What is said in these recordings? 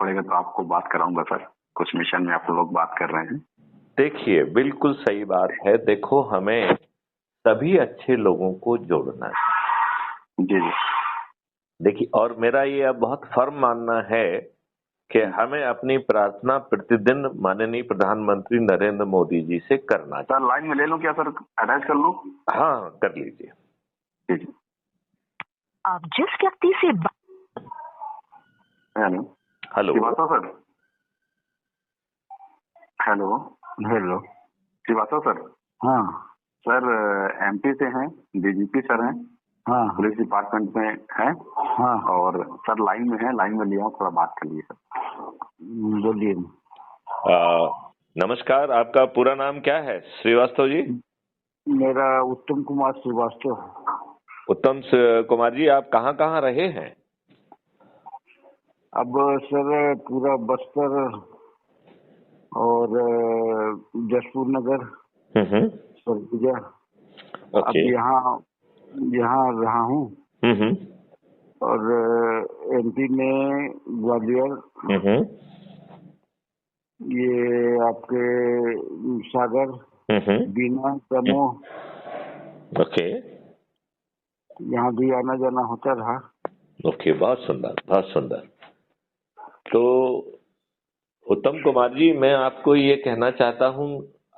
पड़ेगा तो आपको बात कराऊंगा सर। कुछ मिशन में आप लोग बात कर रहे हैं। देखिए, बिल्कुल सही बात है। देखो, हमें सभी अच्छे लोगों को जोड़ना है। जी जी। देखिए, और मेरा ये अब बहुत फर्म मानना है कि हमें अपनी प्रार्थना प्रतिदिन माननीय प्रधानमंत्री नरेंद्र मोदी जी से करना चाहिए। सर लाइन में ले लूं क्या सर? अटैच कर लूं? हाँ, कर लीजिए। जी जी। आप जिस व्यक्ति से hello hello. Srivastava sir. Hello hello. Srivastava sir. हाँ सर एमपी से हैं, डीजीपी सर हैं, हाँ पुलिस डिपार्टमेंट में हैं। हाँ। और सर लाइन में है, लाइन में लिया हूं, थोड़ा बात कर लीजिए सर। बोलिए। नमस्कार, आपका पूरा नाम क्या है श्रीवास्तव जी? मेरा उत्तम कुमार श्रीवास्तव। उत्तम कुमार जी, आप कहाँ कहाँ रहे हैं? अब सर पूरा बस्तर और जसपुर नगर, सरगुजा, अब यहाँ रहा हूँ। और एमपी में ग्वालियर, ये आपके सागर, बीना, दमोह। ओके। यहाँ भी आना जाना होता रहा। ओके, बहुत सुंदर, बहुत सुंदर। तो उत्तम कुमार जी, मैं आपको ये कहना चाहता हूँ,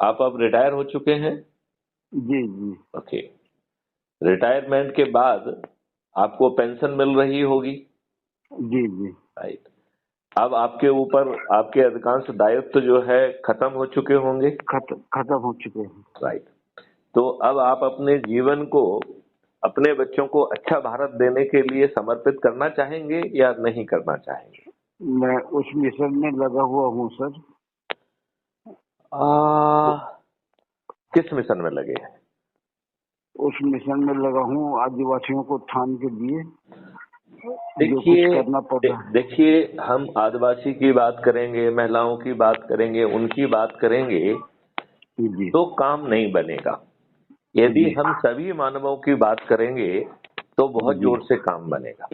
आप अब रिटायर हो चुके हैं? जी जी। ओके। रिटायरमेंट के बाद आपको पेंशन मिल रही होगी? जी जी। राइट। अब आपके ऊपर आपके अधिकांश दायित्व जो है खत्म हो चुके होंगे? खत्म हो चुके हैं। राइट। तो अब आप अपने जीवन को अपने बच्चों को अच्छा भारत देने के लिए समर्पित करना चाहेंगे या नहीं करना चाहेंगे? मैं उस मिशन में लगा हुआ हूँ सर। किस मिशन में लगे हैं? उस मिशन में लगा हूँ आदिवासियों को उत्थान के लिए। देखिए, हम आदिवासी की बात करेंगे, महिलाओं की बात करेंगे, उनकी बात करेंगे तो काम नहीं बनेगा। यदि हम सभी मानवों की बात करेंगे तो बहुत जोर से काम बनेगा।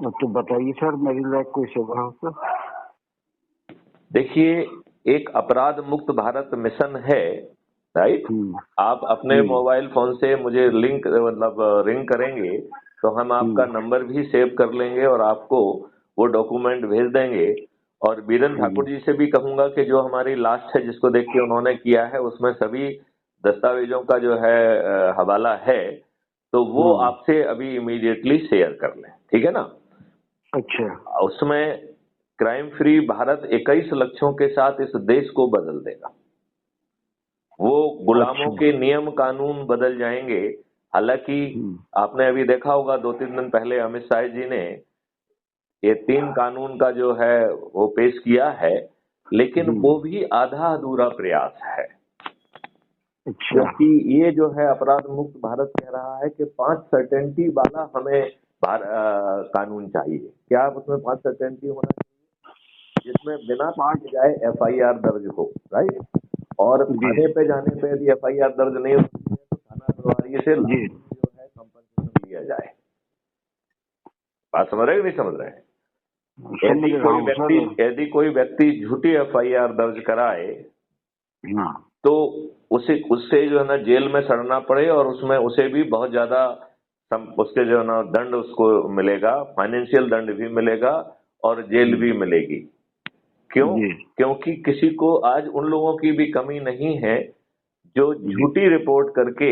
तो बताइए सर, मेरी लायक कोई सेवा हो तो। देखिए, एक अपराध मुक्त भारत मिशन है, राइट? आप अपने मोबाइल फोन से मुझे रिंग करेंगे तो हम आपका नंबर भी सेव कर लेंगे और आपको वो डॉक्यूमेंट भेज देंगे। और बीरेन ठाकुर जी से भी कहूंगा कि जो हमारी लास्ट है जिसको देख के उन्होंने किया है, उसमें सभी दस्तावेजों का जो है हवाला है, तो वो आपसे अभी इमीडिएटली शेयर कर लें, ठीक है ना? अच्छा। उसमें क्राइम फ्री भारत 21 लक्ष्यों के साथ इस देश को बदल देगा। वो गुलामों के नियम कानून बदल जाएंगे। हालांकि आपने अभी देखा होगा 2-3 दिन पहले अमित शाह जी ने ये 3 कानून का जो है वो पेश किया है, लेकिन वो भी आधा अधूरा प्रयास है। क्योंकि ये जो है अपराध मुक्त भारत कह रहा है कि 5 सर्टेनिटी वाला हमें कानून चाहिए। क्या आप उसमें 5 सर्टेनिटी होना चाहिए जिसमें बिना 5 जाए FIR दर्ज हो, राइट? और थाने पे जाने पे यदि FIR दर्ज नहीं होती है तो थाना प्रभारी से जो है कंपनसेशन लिया जाए। बात समझ रहे हैं कि नहीं समझ रहे हैं? यदि कोई व्यक्ति झूठी FIR दर्ज कराए तो उससे जो है ना जेल में सड़ना पड़े और उसमें उसे भी बहुत ज्यादा उसके जो है ना दंड उसको मिलेगा, फाइनेंशियल दंड भी मिलेगा और जेल भी मिलेगी। क्योंकि किसी को आज उन लोगों की भी कमी नहीं है जो झूठी रिपोर्ट करके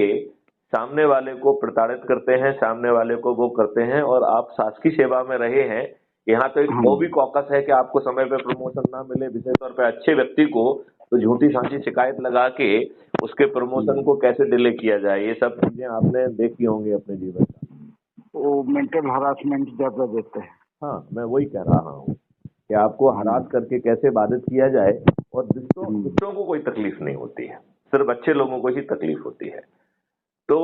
सामने वाले को प्रताड़ित करते हैं, सामने वाले को वो करते हैं। और आप शासकीय सेवा में रहे हैं, यहाँ तो एक वो भी कॉकस है कि आपको समय पे प्रमोशन ना मिले, विशेष तौर पे अच्छे व्यक्ति को तो झूठी सांची शिकायत लगा के उसके प्रमोशन को कैसे डिले किया जाए, ये सब चीजें आपने देखी होंगी अपने जीवन में। वो मेंटल हरासमेंट ज्यादा देते हैं। हाँ, मैं वही कह रहा हूँ कि आपको हरास करके कैसे बाधित किया जाए। और दूसरों को कोई तकलीफ नहीं होती है, सिर्फ अच्छे लोगों को ही तकलीफ होती है। तो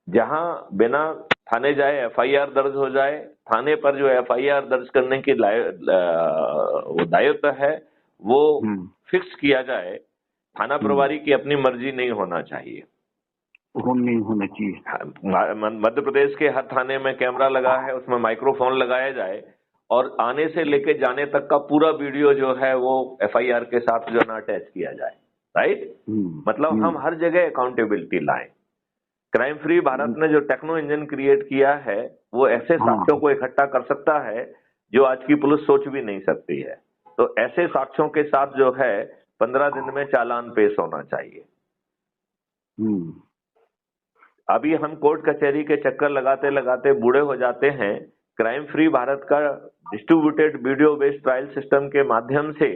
जहां बिना थाने जाए FIR दर्ज हो जाए, थाने पर जो FIR दर्ज करने की वो दायित्व है वो फिक्स किया जाए। थाना प्रभारी की अपनी मर्जी नहीं होना चाहिए। नहीं होना चाहिए। मध्य प्रदेश के हर थाने में कैमरा लगा है, उसमें माइक्रोफोन लगाया जाए और आने से लेके जाने तक का पूरा वीडियो जो है वो एफआईआर के साथ जो है ना अटैच किया जाए, राइट। मतलब हम हर जगह अकाउंटेबिलिटी लाएं। क्राइम फ्री भारत ने जो टेक्नो इंजन क्रिएट किया है वो ऐसे साक्ष्यों को इकट्ठा कर सकता है जो आज की पुलिस सोच भी नहीं सकती है। तो ऐसे साक्ष्यों के साथ जो है 15 दिन में चालान पेश होना चाहिए। अभी हम कोर्ट कचहरी के चक्कर लगाते लगाते बूढ़े हो जाते हैं। क्राइम फ्री भारत का distributed video based trial system के माध्यम से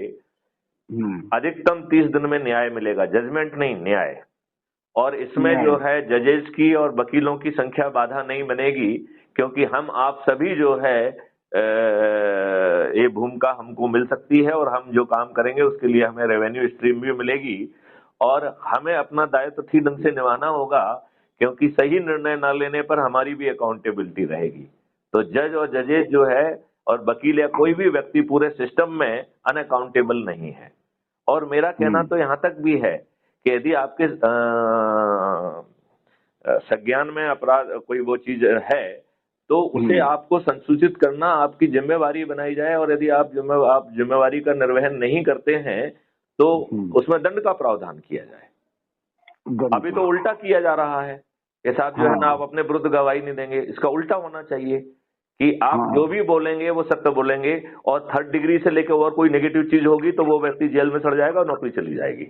अधिकतम 30 दिन में न्याय मिलेगा, जजमेंट नहीं, न्याय। और इसमें जो है जजेस की और वकीलों की संख्या बाधा नहीं बनेगी, क्योंकि हम आप सभी जो है ये भूमिका हमको मिल सकती है और हम जो काम करेंगे उसके लिए हमें रेवेन्यू स्ट्रीम भी मिलेगी और हमें अपना दायित्व ठीक ढंग से निभाना होगा, क्योंकि सही निर्णय न लेने पर हमारी भी अकाउंटेबिलिटी रहेगी। तो जज और जजेस जो है और वकील या कोई भी व्यक्ति पूरे सिस्टम में अनअकाउंटेबल नहीं है। और मेरा कहना तो यहाँ तक भी है कि यदि आपके संज्ञान में अपराध कोई वो चीज है तो उसे आपको संसूचित करना आपकी जिम्मेवारी बनाई जाए, और यदि आप जिम्मेवारी का निर्वहन नहीं करते हैं तो उसमें दंड का प्रावधान किया जाए। अभी तो उल्टा किया जा रहा है कि साहब जो है ना आप अपने विरुद्ध गवाही नहीं देंगे। इसका उल्टा होना चाहिए कि आप जो भी बोलेंगे वो सत्य बोलेंगे, और 3rd डिग्री से लेकर और कोई नेगेटिव चीज होगी तो वो व्यक्ति जेल में सड़ जाएगा और नौकरी चली जाएगी।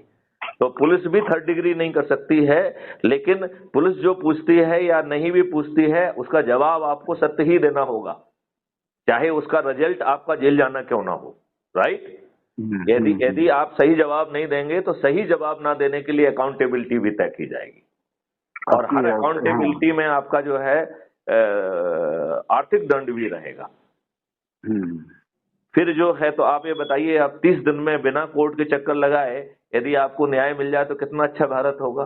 तो पुलिस भी 3rd डिग्री नहीं कर सकती है, लेकिन पुलिस जो पूछती है या नहीं भी पूछती है उसका जवाब आपको सत्य ही देना होगा, चाहे उसका रिजल्ट आपका जेल जाना क्यों ना हो, राइट। यदि आप सही जवाब नहीं देंगे तो सही जवाब ना देने के लिए अकाउंटेबिलिटी भी तय की जाएगी, और हर अकाउंटेबिलिटी में आपका जो है आर्थिक दंड भी रहेगा। फिर जो है तो आप ये बताइए, आप 30 दिन में बिना कोर्ट के चक्कर लगाए यदि आपको न्याय मिल जाए तो कितना अच्छा भारत होगा।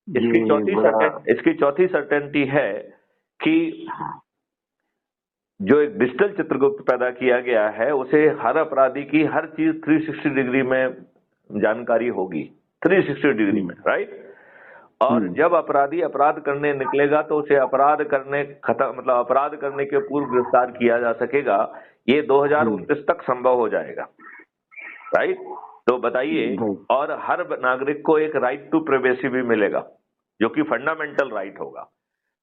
इसकी चौथी सर्टेनिटी है कि जो एक डिजिटल चित्रगुप्त पैदा किया गया है उसे हर अपराधी की हर चीज 360 डिग्री में जानकारी होगी, 360 डिग्री में, राइट। और जब अपराधी अपराध करने निकलेगा तो उसे अपराध करने के पूर्व गिरफ्तार किया जा सकेगा। ये 2029 तक संभव हो जाएगा, राइट। तो बताइए, और हर नागरिक को एक राइट टू प्राइवेसी भी मिलेगा जो कि फंडामेंटल राइट होगा।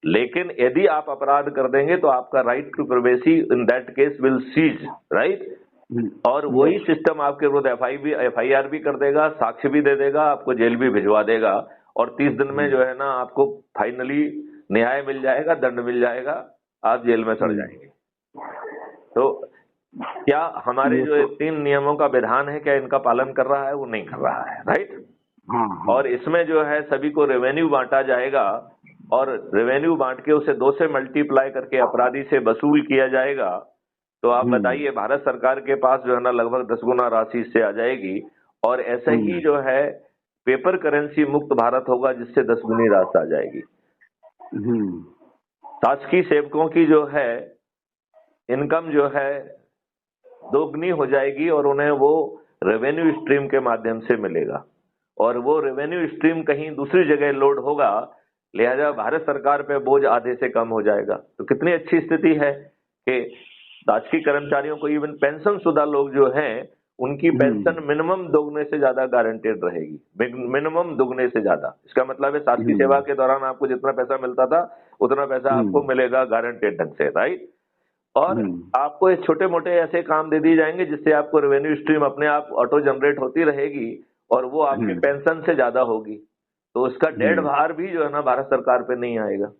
लेकिन यदि आप अपराध कर देंगे तो आपका right to privacy in that case will cease, right. और वही सिस्टम आपके विरुद्ध एफआईआर भी कर देगा, साक्ष्य भी दे देगा, आपको जेल भी भिजवा देगा, और 30 दिन में जो है ना आपको फाइनली न्याय मिल जाएगा, दंड मिल जाएगा, आप जेल में सड़ जाएंगे। तो क्या हमारे जो 3 नियमों का विधान है, क्या इनका पालन कर रहा है? वो नहीं कर रहा है, राइट। और इसमें जो है सभी को रेवेन्यू बांटा जाएगा, और रेवेन्यू बांट के उसे 2 से मल्टीप्लाई करके अपराधी से वसूल किया जाएगा। तो आप बताइए, भारत सरकार के पास जो है ना लगभग 10 गुना राशि इससे आ जाएगी, और ऐसे ही जो है पेपर करेंसी मुक्त भारत होगा जिससे 10 गुनी राशि आ जाएगी। शासकीय सेवकों की जो है इनकम जो है दोगुनी हो जाएगी, और उन्हें वो रेवेन्यू स्ट्रीम के माध्यम से मिलेगा, और वो रेवेन्यू स्ट्रीम कहीं दूसरी जगह लोड होगा, लिहाजा भारत सरकार पे बोझ आधे से कम हो जाएगा। तो कितनी अच्छी स्थिति है कि शासकीय कर्मचारियों को, इवन पेंशन शुदा लोग जो हैं उनकी पेंशन मिनिमम दोगुने से ज्यादा गारंटेड रहेगी, मिनिमम दुगने से ज्यादा। इसका मतलब है शासकीय सेवा के दौरान आपको जितना पैसा मिलता था उतना पैसा आपको मिलेगा गारंटेड ढंग से, राइट। और आपको एक छोटे मोटे ऐसे काम दे दिए जाएंगे जिससे आपको रेवेन्यू स्ट्रीम अपने आप ऑटो जनरेट होती रहेगी, और वो आपकी पेंशन से ज्यादा होगी। तो उसका डेढ़ भार भी जो है ना भारत सरकार पे नहीं आएगा।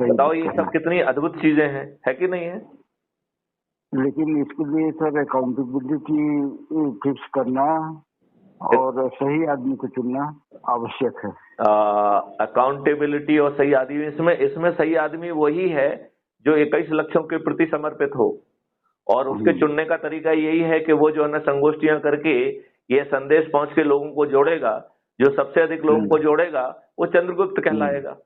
बताओ, ये सब कितनी अद्भुत चीजें हैं, है कि नहीं है? लेकिन इसके लिए सर अकाउंटेबिलिटी फिक्स करना और सही आदमी को चुनना आवश्यक है। अकाउंटेबिलिटी और सही आदमी, इसमें सही आदमी वही है जो 21 लक्षों के प्रति समर्पित हो, और उसके चुनने का तरीका यही है कि वो जो है ना संगोष्ठियां करके ये संदेश पहुंच के लोगों को जोड़ेगा। जो सबसे अधिक लोगों को जोड़ेगा वो चंद्रगुप्त कहलाएगा।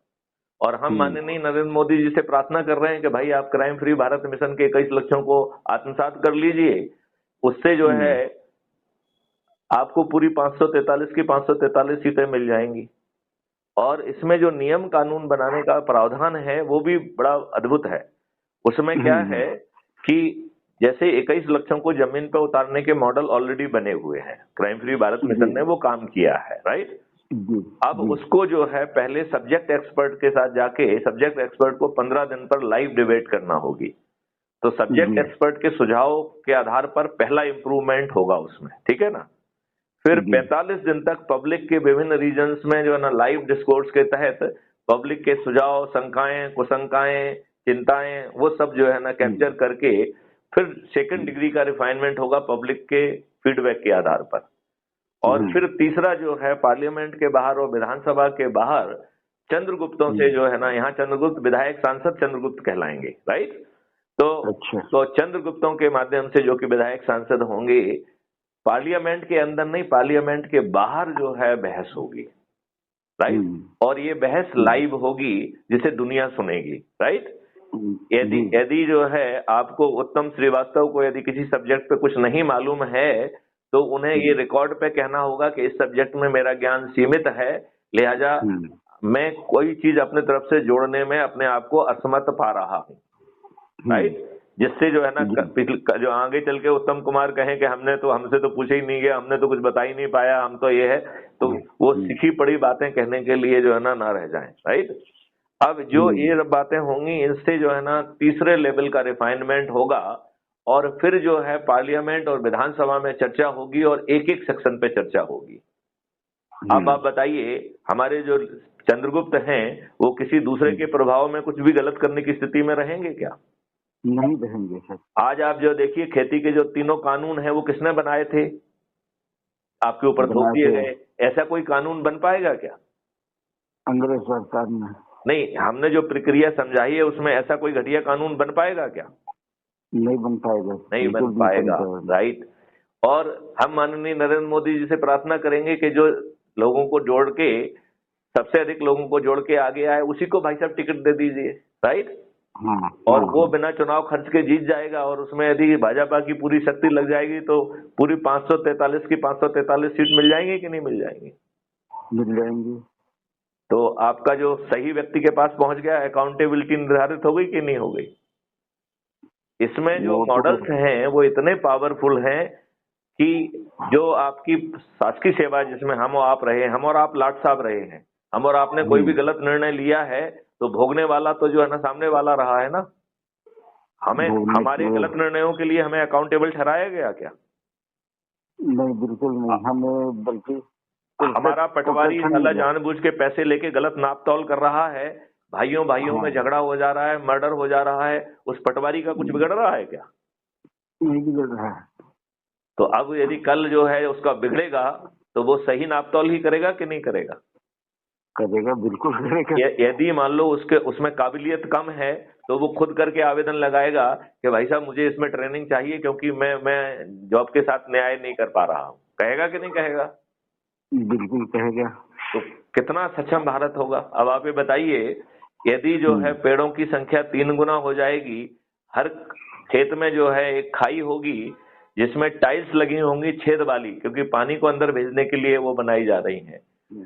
और हम माननीय नरेंद्र मोदी जी से प्रार्थना कर रहे हैं कि भाई आप क्राइम फ्री भारत मिशन के 21 लक्षों को आत्मसात कर लीजिए। उससे जो है आपको पूरी 543 की 543 सीटें मिल जाएंगी। और इसमें जो नियम कानून बनाने का प्रावधान है वो भी बड़ा अद्भुत है। उसमें क्या है कि जैसे 21 लक्षों को जमीन पर उतारने के मॉडल ऑलरेडी बने हुए हैं, क्राइम फ्री भारत मिशन ने वो काम किया है, राइट। अब उसको जो है पहले सब्जेक्ट एक्सपर्ट के साथ जाके सब्जेक्ट एक्सपर्ट को 15 दिन पर लाइव डिबेट करना होगी। तो सब्जेक्ट एक्सपर्ट के सुझाव के आधार पर पहला इंप्रूवमेंट होगा उसमें, ठीक है ना। फिर 45 दिन तक पब्लिक के विभिन्न रीजन्स में जो है ना लाइव डिस्कोर्स के तहत पब्लिक के सुझाव, शंकाएं, कुशंकाएं, चिंताएं, वो सब जो है ना कैप्चर करके फिर सेकंड डिग्री का रिफाइनमेंट होगा पब्लिक के फीडबैक के आधार पर। और फिर तीसरा जो है पार्लियामेंट के बाहर और विधानसभा के बाहर चंद्रगुप्तों से जो है ना, यहाँ चंद्रगुप्त विधायक सांसद चंद्रगुप्त कहलाएंगे, राइट। तो चंद्रगुप्तों के माध्यम से जो कि विधायक सांसद होंगे, पार्लियामेंट के अंदर नहीं पार्लियामेंट के बाहर जो है बहस होगी, राइट। और ये बहस लाइव होगी जिसे दुनिया सुनेगी, राइट। यदि जो है आपको उत्तम श्रीवास्तव को यदि किसी सब्जेक्ट पे कुछ नहीं मालूम है तो उन्हें ये रिकॉर्ड पे कहना होगा कि इस सब्जेक्ट में मेरा ज्ञान सीमित है, लिहाजा मैं कोई चीज अपने तरफ से जोड़ने में अपने आप को असमर्थ पा रहा हूँ, राइट। जिससे जो है ना जो आगे चल के उत्तम कुमार कहें कि हमसे तो पूछे ही नहीं गया, हमने तो कुछ बता ही नहीं पाया, हम तो ये है, तो वो सीखी पड़ी बातें कहने के लिए जो है ना रह जाएं, राइट। अब जो ये बातें होंगी इनसे जो है ना तीसरे लेवल का रिफाइनमेंट होगा और फिर जो है पार्लियामेंट और विधानसभा में चर्चा होगी और एक एक सेक्शन पे चर्चा होगी। अब आप बताइए, हमारे जो चंद्रगुप्त हैं वो किसी दूसरे के प्रभाव में कुछ भी गलत करने की स्थिति में रहेंगे क्या? नहीं रहेंगे सर। आज आप जो देखिए खेती के जो तीनों कानून है वो किसने बनाए थे? आपके ऊपर थोप दिए गए। ऐसा कोई कानून बन पाएगा क्या? अंग्रेज सरकार ने नहीं, हमने जो प्रक्रिया समझाई है उसमें ऐसा कोई घटिया कानून बन पाएगा क्या? नहीं बन पाएगा, नहीं बन पाएगा, राइट। और हम माननीय नरेंद्र मोदी जी से प्रार्थना करेंगे कि जो लोगों को जोड़ के सबसे अधिक लोगों को जोड़ के आगे आए उसी को भाई साहब टिकट दे दीजिए, राइट। और वो बिना चुनाव खर्च के जीत जाएगा और उसमें यदि भाजपा की पूरी शक्ति लग जाएगी तो पूरी 543 की 543 सीट मिल जाएंगी कि नहीं मिल जाएंगी? मिल जाएंगी। तो आपका जो सही व्यक्ति के पास पहुंच गया, अकाउंटेबिलिटी निर्धारित हो गई कि नहीं हो गई? इसमें जो मॉडल्स हैं वो इतने पावरफुल हैं कि जो आपकी शासकीय सेवा जिसमें हम और आप रहे, हम और आप लाट साहब रहे हैं, हम और आपने कोई भी गलत निर्णय लिया है तो भोगने वाला तो जो है ना सामने वाला रहा है ना। हमें हमारे गलत निर्णयों के लिए हमें अकाउंटेबल ठहराया गया क्या? नहीं, बिल्कुल नहीं। हमें बल्कि हमारा पटवारी साला जानबूझ के पैसे लेके गलत नाप तौल कर रहा है, भाइयों में झगड़ा हो जा रहा है, मर्डर हो जा रहा है, उस पटवारी का कुछ बिगड़ रहा है क्या? नहीं बिगड़ रहा है। तो अब यदि कल जो है उसका बिगड़ेगा तो वो सही नाप तौल ही करेगा कि नहीं करेगा? करेगा, बिल्कुल करेगा। यदि मान लो उसमें काबिलियत कम है तो वो खुद करके आवेदन लगाएगा कि भाई साहब मुझे इसमें ट्रेनिंग चाहिए क्योंकि मैं जॉब के साथ न्याय नहीं कर पा रहा हूँ। कहेगा कि नहीं कहेगा? बिल्कुल कहेगा। तो कितना सक्षम भारत होगा? अब आप ये बताइए, यदि जो है पेड़ों की संख्या 3 गुना हो जाएगी, हर खेत में जो है एक खाई होगी जिसमें टाइल्स लगी होंगी छेद वाली, क्योंकि पानी को अंदर भेजने के लिए वो बनाई जा रही हैं।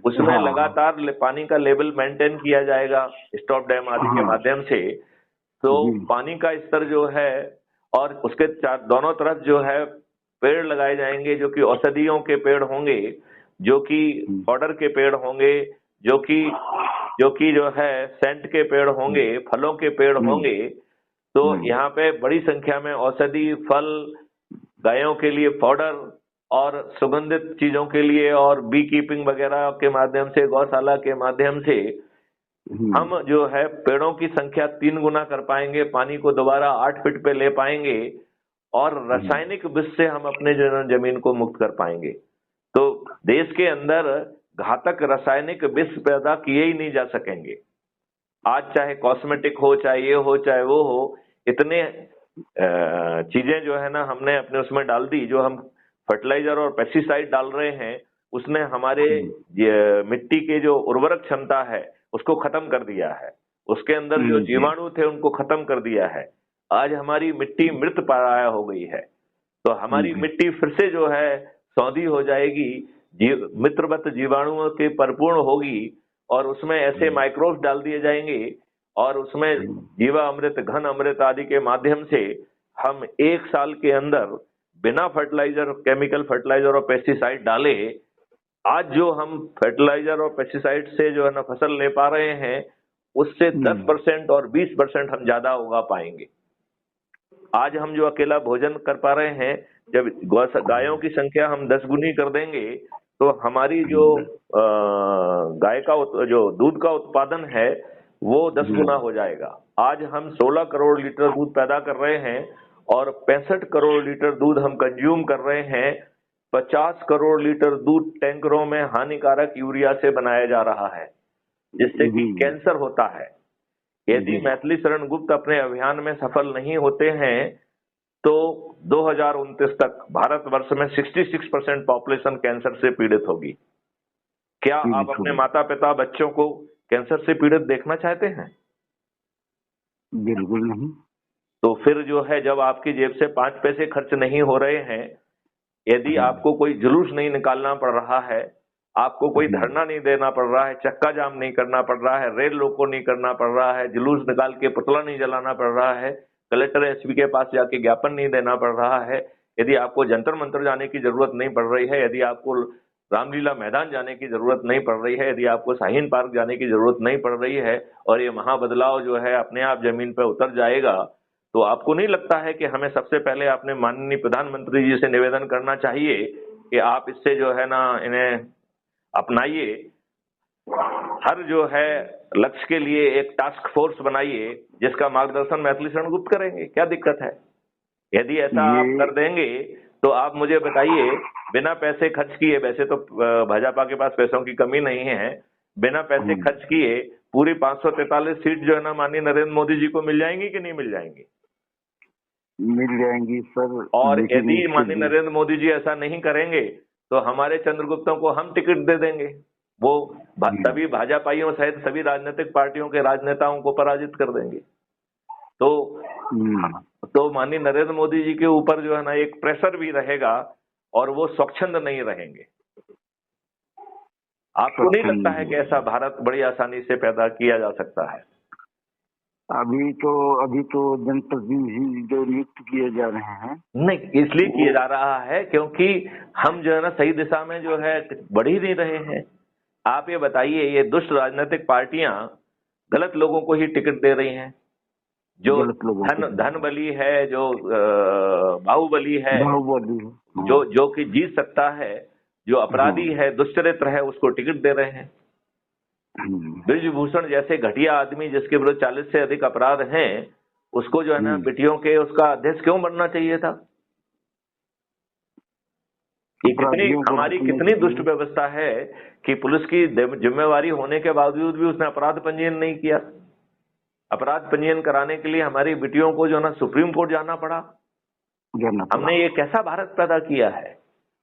उसमें लगातार पानी का लेवल मेंटेन किया जाएगा स्टॉप डैम आदि के माध्यम से। तो पानी का स्तर जो है और उसके दोनों तरफ जो है पेड़ लगाए जाएंगे जो कि औषधियों के पेड़ होंगे, जो कि पाउडर के पेड़ होंगे, जो कि जो है सेंट के पेड़ होंगे, फलों के पेड़ होंगे। तो यहाँ पे बड़ी संख्या में औषधि, फल, गायों के लिए पाउडर और सुगंधित चीजों के लिए और बी कीपिंग वगैरह के माध्यम से, गौशाला के माध्यम से हम जो है पेड़ों की संख्या 3 गुना कर पाएंगे, पानी को दोबारा 8 फीट पे ले पाएंगे और रासायनिक विष से हम अपने जमीन को मुक्त कर पाएंगे। तो देश के अंदर घातक रासायनिक विष पैदा किए ही नहीं जा सकेंगे। आज चाहे कॉस्मेटिक हो, चाहे ये हो, चाहे वो हो, इतने चीजें जो है ना हमने अपने उसमें डाल दी। जो हम फर्टिलाइजर और पेस्टिसाइड डाल रहे हैं उसने हमारे मिट्टी के जो उर्वरक क्षमता है उसको खत्म कर दिया है, उसके अंदर जो जीवाणु थे उनको खत्म कर दिया है। आज हमारी मिट्टी मृत पराया हो गई है। तो हमारी मिट्टी फिर से जो है सौंधी हो जाएगी, मित्रवत जीवाणुओं के परिपूर्ण होगी और उसमें ऐसे माइक्रोब्स डाल दिए जाएंगे और उसमें जीवा अमृत, घन अमृत आदि के माध्यम से हम 1 साल के अंदर बिना फर्टिलाइजर, केमिकल फर्टिलाइजर और पेस्टिसाइड डाले, आज जो हम फर्टिलाइजर और पेस्टिसाइड से जो है ना फसल ले पा रहे हैं, उससे 10% और 20% हम ज्यादा उगा पाएंगे। आज हम जो अकेला भोजन कर पा रहे हैं, जब गायों की संख्या हम 10 गुनी कर देंगे तो हमारी जो गाय का जो दूध का उत्पादन है वो 10 गुना हो जाएगा। आज हम 16 करोड़ लीटर दूध पैदा कर रहे हैं और 65 करोड़ लीटर दूध हम कंज्यूम कर रहे हैं। 50 करोड़ लीटर दूध टैंकरों में हानिकारक यूरिया से बनाया जा रहा है, जिससे कि कैंसर होता है। यदि मैथिली शरण गुप्त अपने अभियान में सफल नहीं होते हैं तो 2029 तक भारतवर्ष में 66% पॉपुलेशन कैंसर से पीड़ित होगी। क्या आप अपने माता पिता बच्चों को कैंसर से पीड़ित देखना चाहते हैं? बिल्कुल नहीं। तो फिर जो है, जब आपकी जेब से 5 पैसे खर्च नहीं हो रहे हैं, यदि आपको कोई जुलूस नहीं निकालना पड़ रहा है, आपको कोई धरना नहीं देना पड़ रहा है, चक्का जाम नहीं करना पड़ रहा है, रेल रोको नहीं करना पड़ रहा है, जुलूस निकाल के पुतला नहीं जलाना पड़ रहा है, कलेक्टर एसपी के पास जाके ज्ञापन नहीं देना पड़ रहा है, यदि आपको जंतर मंतर जाने की जरूरत नहीं पड़ रही है, यदि आपको रामलीला मैदान जाने की जरूरत नहीं पड़ रही है, यदि आपको शाहीन पार्क जाने की जरूरत नहीं पड़ रही है और ये महाबदलाव जो है अपने आप जमीन पर उतर जाएगा, तो आपको नहीं लगता है कि हमें सबसे पहले अपने माननीय प्रधानमंत्री जी से निवेदन करना चाहिए कि आप इससे जो है ना इन्हें अपनाइए, हर जो है लक्ष्य के लिए एक टास्क फोर्स बनाइए जिसका मार्गदर्शन मैथिली शरण गुप्त करेंगे। क्या दिक्कत है? यदि ऐसा आप कर देंगे तो आप मुझे बताइए, बिना पैसे खर्च किए, वैसे तो भाजपा के पास पैसों की कमी नहीं है, बिना पैसे खर्च किए पूरी 543 सीट जो है ना माननीय नरेंद्र मोदी जी को मिल जाएंगी कि नहीं मिल जाएंगी? मिल जाएंगी सर। और यदि माननीय नरेंद्र मोदी जी ऐसा नहीं करेंगे तो हमारे चंद्रगुप्तों को हम टिकट दे देंगे, वो सभी भाजपाइयों सहित सभी राजनीतिक पार्टियों के राजनेताओं को पराजित कर देंगे। तो माननीय नरेंद्र मोदी जी के ऊपर जो है ना एक प्रेशर भी रहेगा और वो स्वच्छंद नहीं रहेंगे। आपको नहीं लगता है कि ऐसा भारत बड़ी आसानी से पैदा किया जा सकता है? अभी तो जनप्रतिनिधि जो नियुक्त किए जा रहे हैं, नहीं, इसलिए किया जा रहा है क्योंकि हम जो है ना सही दिशा में जो है बढ़ ही नहीं रहे हैं। आप ये बताइए, ये दुष्ट राजनीतिक पार्टियां गलत लोगों को ही टिकट दे रही हैं, जो धन बली है, जो बाहुबली है, जो कि जीत सकता है, जो अपराधी है, दुष्चरित्र है, उसको टिकट दे रहे हैं। ब्रिजभूषण जैसे घटिया आदमी जिसके विरुद्ध 40 से अधिक अपराध हैं, उसको जो है ना बेटियों के उसका अध्यक्ष क्यों बनना चाहिए था? ये हमारी कितनी दुष्ट व्यवस्था है कि पुलिस की जिम्मेवारी होने के बावजूद भी उसने अपराध पंजीयन नहीं किया। अपराध पंजीयन कराने के लिए हमारी बेटियों को जो है ना सुप्रीम कोर्ट जाना पड़ा। हमने ये कैसा भारत पैदा किया है?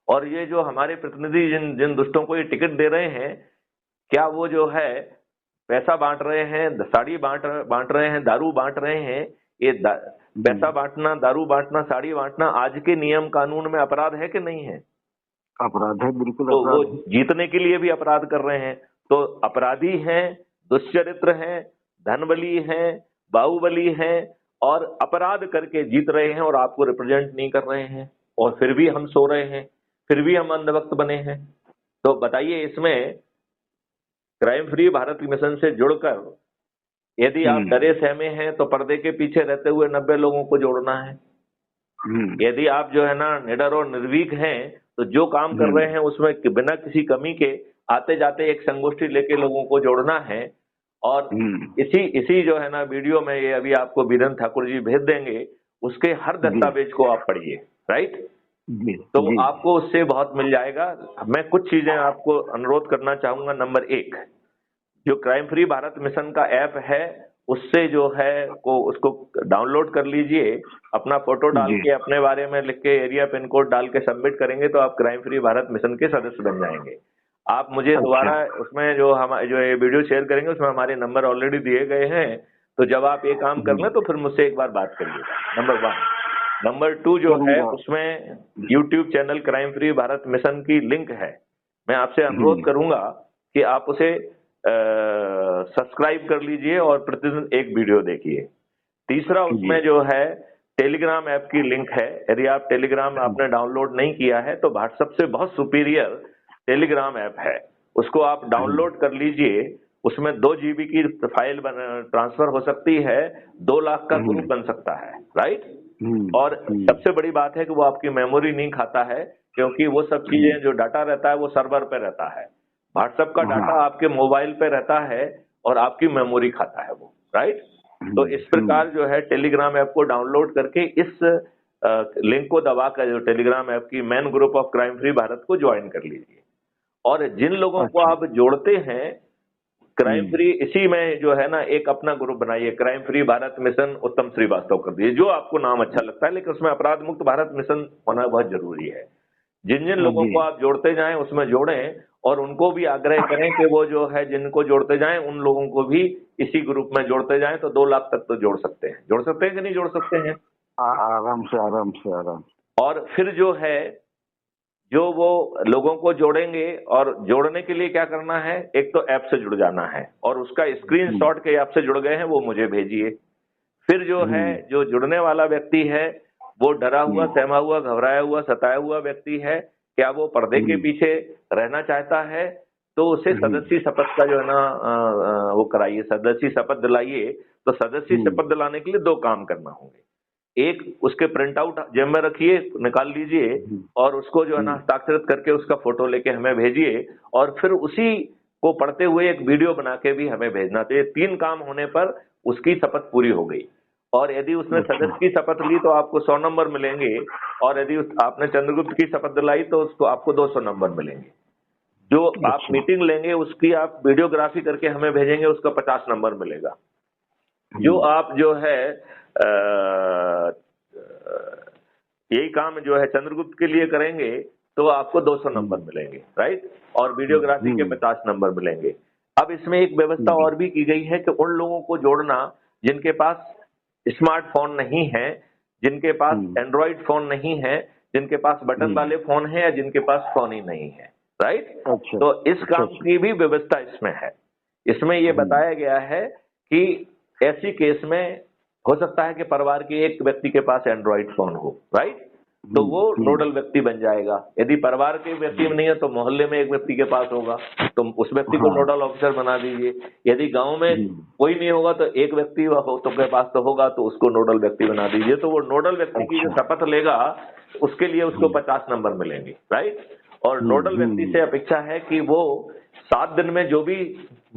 और ये जो हमारे प्रतिनिधि जिन दुष्टों को ये टिकट दे रहे हैं, क्या वो जो है पैसा बांट रहे हैं, साड़ी बांट रहे हैं, दारू बांट रहे हैं? ये पैसा बांटना, दारू बांटना, साड़ी बांटना आज के नियम कानून में अपराध है कि नहीं है? अपराध है, बिल्कुल। तो वो जीतने के लिए भी अपराध कर रहे हैं। तो अपराधी हैं, दुष्चरित्र हैं, धनबली हैं, बाहुबली हैं और अपराध करके जीत रहे हैं और आपको रिप्रेजेंट नहीं कर रहे हैं, और फिर भी हम सो रहे हैं, फिर भी हम अंधभक्त बने हैं। तो बताइए, इसमें क्राइम फ्री भारत मिशन से जुड़कर यदि आप डरे सहमे हैं तो पर्दे के पीछे रहते हुए 90 लोगों को जोड़ना है। यदि आप जो है ना निडर और निर्भीक हैं तो जो काम कर रहे हैं उसमें बिना किसी कमी के आते जाते एक संगोष्ठी लेके लोगों को जोड़ना है। और इसी जो है ना वीडियो में ये अभी आपको वीरेंद्र ठाकुर जी भेज देंगे, उसके हर दस्तावेज को आप पढ़िए, राइट? तो आपको उससे बहुत मिल जाएगा। मैं कुछ चीजें आपको अनुरोध करना चाहूंगा। नंबर 1, जो क्राइम फ्री भारत मिशन का ऐप है उससे जो है उसको डाउनलोड कर लीजिए, अपना फोटो डाल के अपने बारे में लिख के एरिया पिन कोड डाल के सबमिट करेंगे तो आप क्राइम फ्री भारत मिशन के सदस्य बन जाएंगे। आप मुझे दोबारा उसमें जो ये वीडियो शेयर करेंगे उसमें हमारे नंबर ऑलरेडी दिए गए हैं, तो जब आप ये काम कर लें तो फिर मुझसे एक बार बात करिएगा। नंबर 1। नंबर 2 जो है उसमें YouTube channel crime free Bharat mission की लिंक है। मैं आपसे अनुरोध करूंगा कि आप उसे सब्सक्राइब कर लीजिए और प्रतिदिन एक वीडियो देखिए। तीसरा, उसमें जो है टेलीग्राम ऐप की लिंक है। यदि आप टेलीग्राम आपने डाउनलोड नहीं किया है तो व्हाट्सएप से बहुत सुपीरियर टेलीग्राम ऐप है, उसको आप डाउनलोड कर लीजिए। उसमें 2 GB की फाइल ट्रांसफर हो सकती है, 2 लाख का ग्रुप बन सकता है, राइट। और सबसे बड़ी बात है कि वो आपकी मेमोरी नहीं खाता है, क्योंकि वो सब चीजें जो डाटा रहता है वो सर्वर पे रहता है। व्हाट्सएप का डाटा आपके मोबाइल पे रहता है और आपकी मेमोरी खाता है वो, राइट। तो इस प्रकार जो है टेलीग्राम ऐप को डाउनलोड करके इस लिंक को दबाकर जो टेलीग्राम ऐप की man group of crime free Bharat को ज्वाइन कर लीजिए। और जिन लोगों को आप जोड़ते हैं क्राइम फ्री, इसी में जो है ना एक अपना ग्रुप बनाइए, क्राइम फ्री भारत मिशन उत्तम श्रीवास्तव कर दीजिए, जो आपको नाम अच्छा लगता है, लेकिन उसमें अपराध मुक्त भारत मिशन होना बहुत जरूरी है। जिन जिन लोगों को आप जोड़ते जाएं उसमें जोड़ें, और उनको भी आग्रह करें कि वो जो है जिनको जोड़ते जाएं उन लोगों को भी इसी ग्रुप में जोड़ते जाएं, तो 2 लाख तक तो जोड़ सकते हैं कि नहीं जोड़ सकते हैं? आराम से। और फिर जो है जो वो लोगों को जोड़ेंगे, और जोड़ने के लिए क्या करना है, एक तो ऐप से जुड़ जाना है और उसका स्क्रीनशॉट के ऐप से जुड़ गए हैं वो मुझे भेजिए। फिर जो है जो जुड़ने वाला व्यक्ति है वो डरा हुआ, सहमा हुआ, घबराया हुआ, सताया हुआ व्यक्ति है, क्या वो पर्दे के पीछे रहना चाहता है, तो उसे सदस्य शपथ का जो है ना वो कराइए, सदस्य शपथ दिलाइए। तो सदस्य शपथ दिलाने के लिए 2 काम करना होंगे। एक, उसके प्रिंट आउट जेब में रखिए, निकाल लीजिए और उसको जो है ना हस्ताक्षरित करके उसका फोटो लेके हमें भेजिए, और फिर उसी को पढ़ते हुए एक वीडियो बना के भी हमें भेजना। तो ये 3 काम होने पर उसकी शपथ पूरी हो गई। और यदि उसने सदस्य की शपथ ली तो आपको 100 नंबर मिलेंगे, और यदि आपने चंद्रगुप्त की शपथ दिलाई तो उसको आपको 200 नंबर मिलेंगे। जो आप मीटिंग लेंगे उसकी आप वीडियोग्राफी करके हमें भेजेंगे, उसका 50 नंबर मिलेगा। जो आप जो है यही काम जो है चंद्रगुप्त के लिए करेंगे तो आपको 200 नंबर मिलेंगे, राइट। और वीडियोग्राफी के 50 नंबर मिलेंगे। अब इसमें एक व्यवस्था और भी की गई है कि उन लोगों को जोड़ना जिनके पास स्मार्टफोन नहीं है, जिनके पास एंड्रॉइड फोन नहीं है, जिनके पास बटन वाले फोन है, या जिनके पास फोन ही नहीं है, राइट। तो इस काम की भी व्यवस्था इसमें है। इसमें ये बताया गया है कि ऐसी केस में हो सकता है कि परिवार के एक व्यक्ति के पास एंड्रॉइड फोन हो, राइट, तो वो नोडल व्यक्ति बन जाएगा। यदि परिवार के व्यक्ति में नहीं है तो मोहल्ले में एक व्यक्ति के पास होगा, तो उस व्यक्ति को नोडल ऑफिसर बना दीजिए। यदि गांव में कोई नहीं होगा तो एक व्यक्ति तो के पास तो होगा, तो उसको नोडल व्यक्ति बना दीजिए। तो वो नोडल व्यक्ति की जो शपथ लेगा उसके लिए उसको 50 नंबर मिलेंगे, राइट। और नोडल व्यक्ति से अपेक्षा है कि वो 7 दिन में जो भी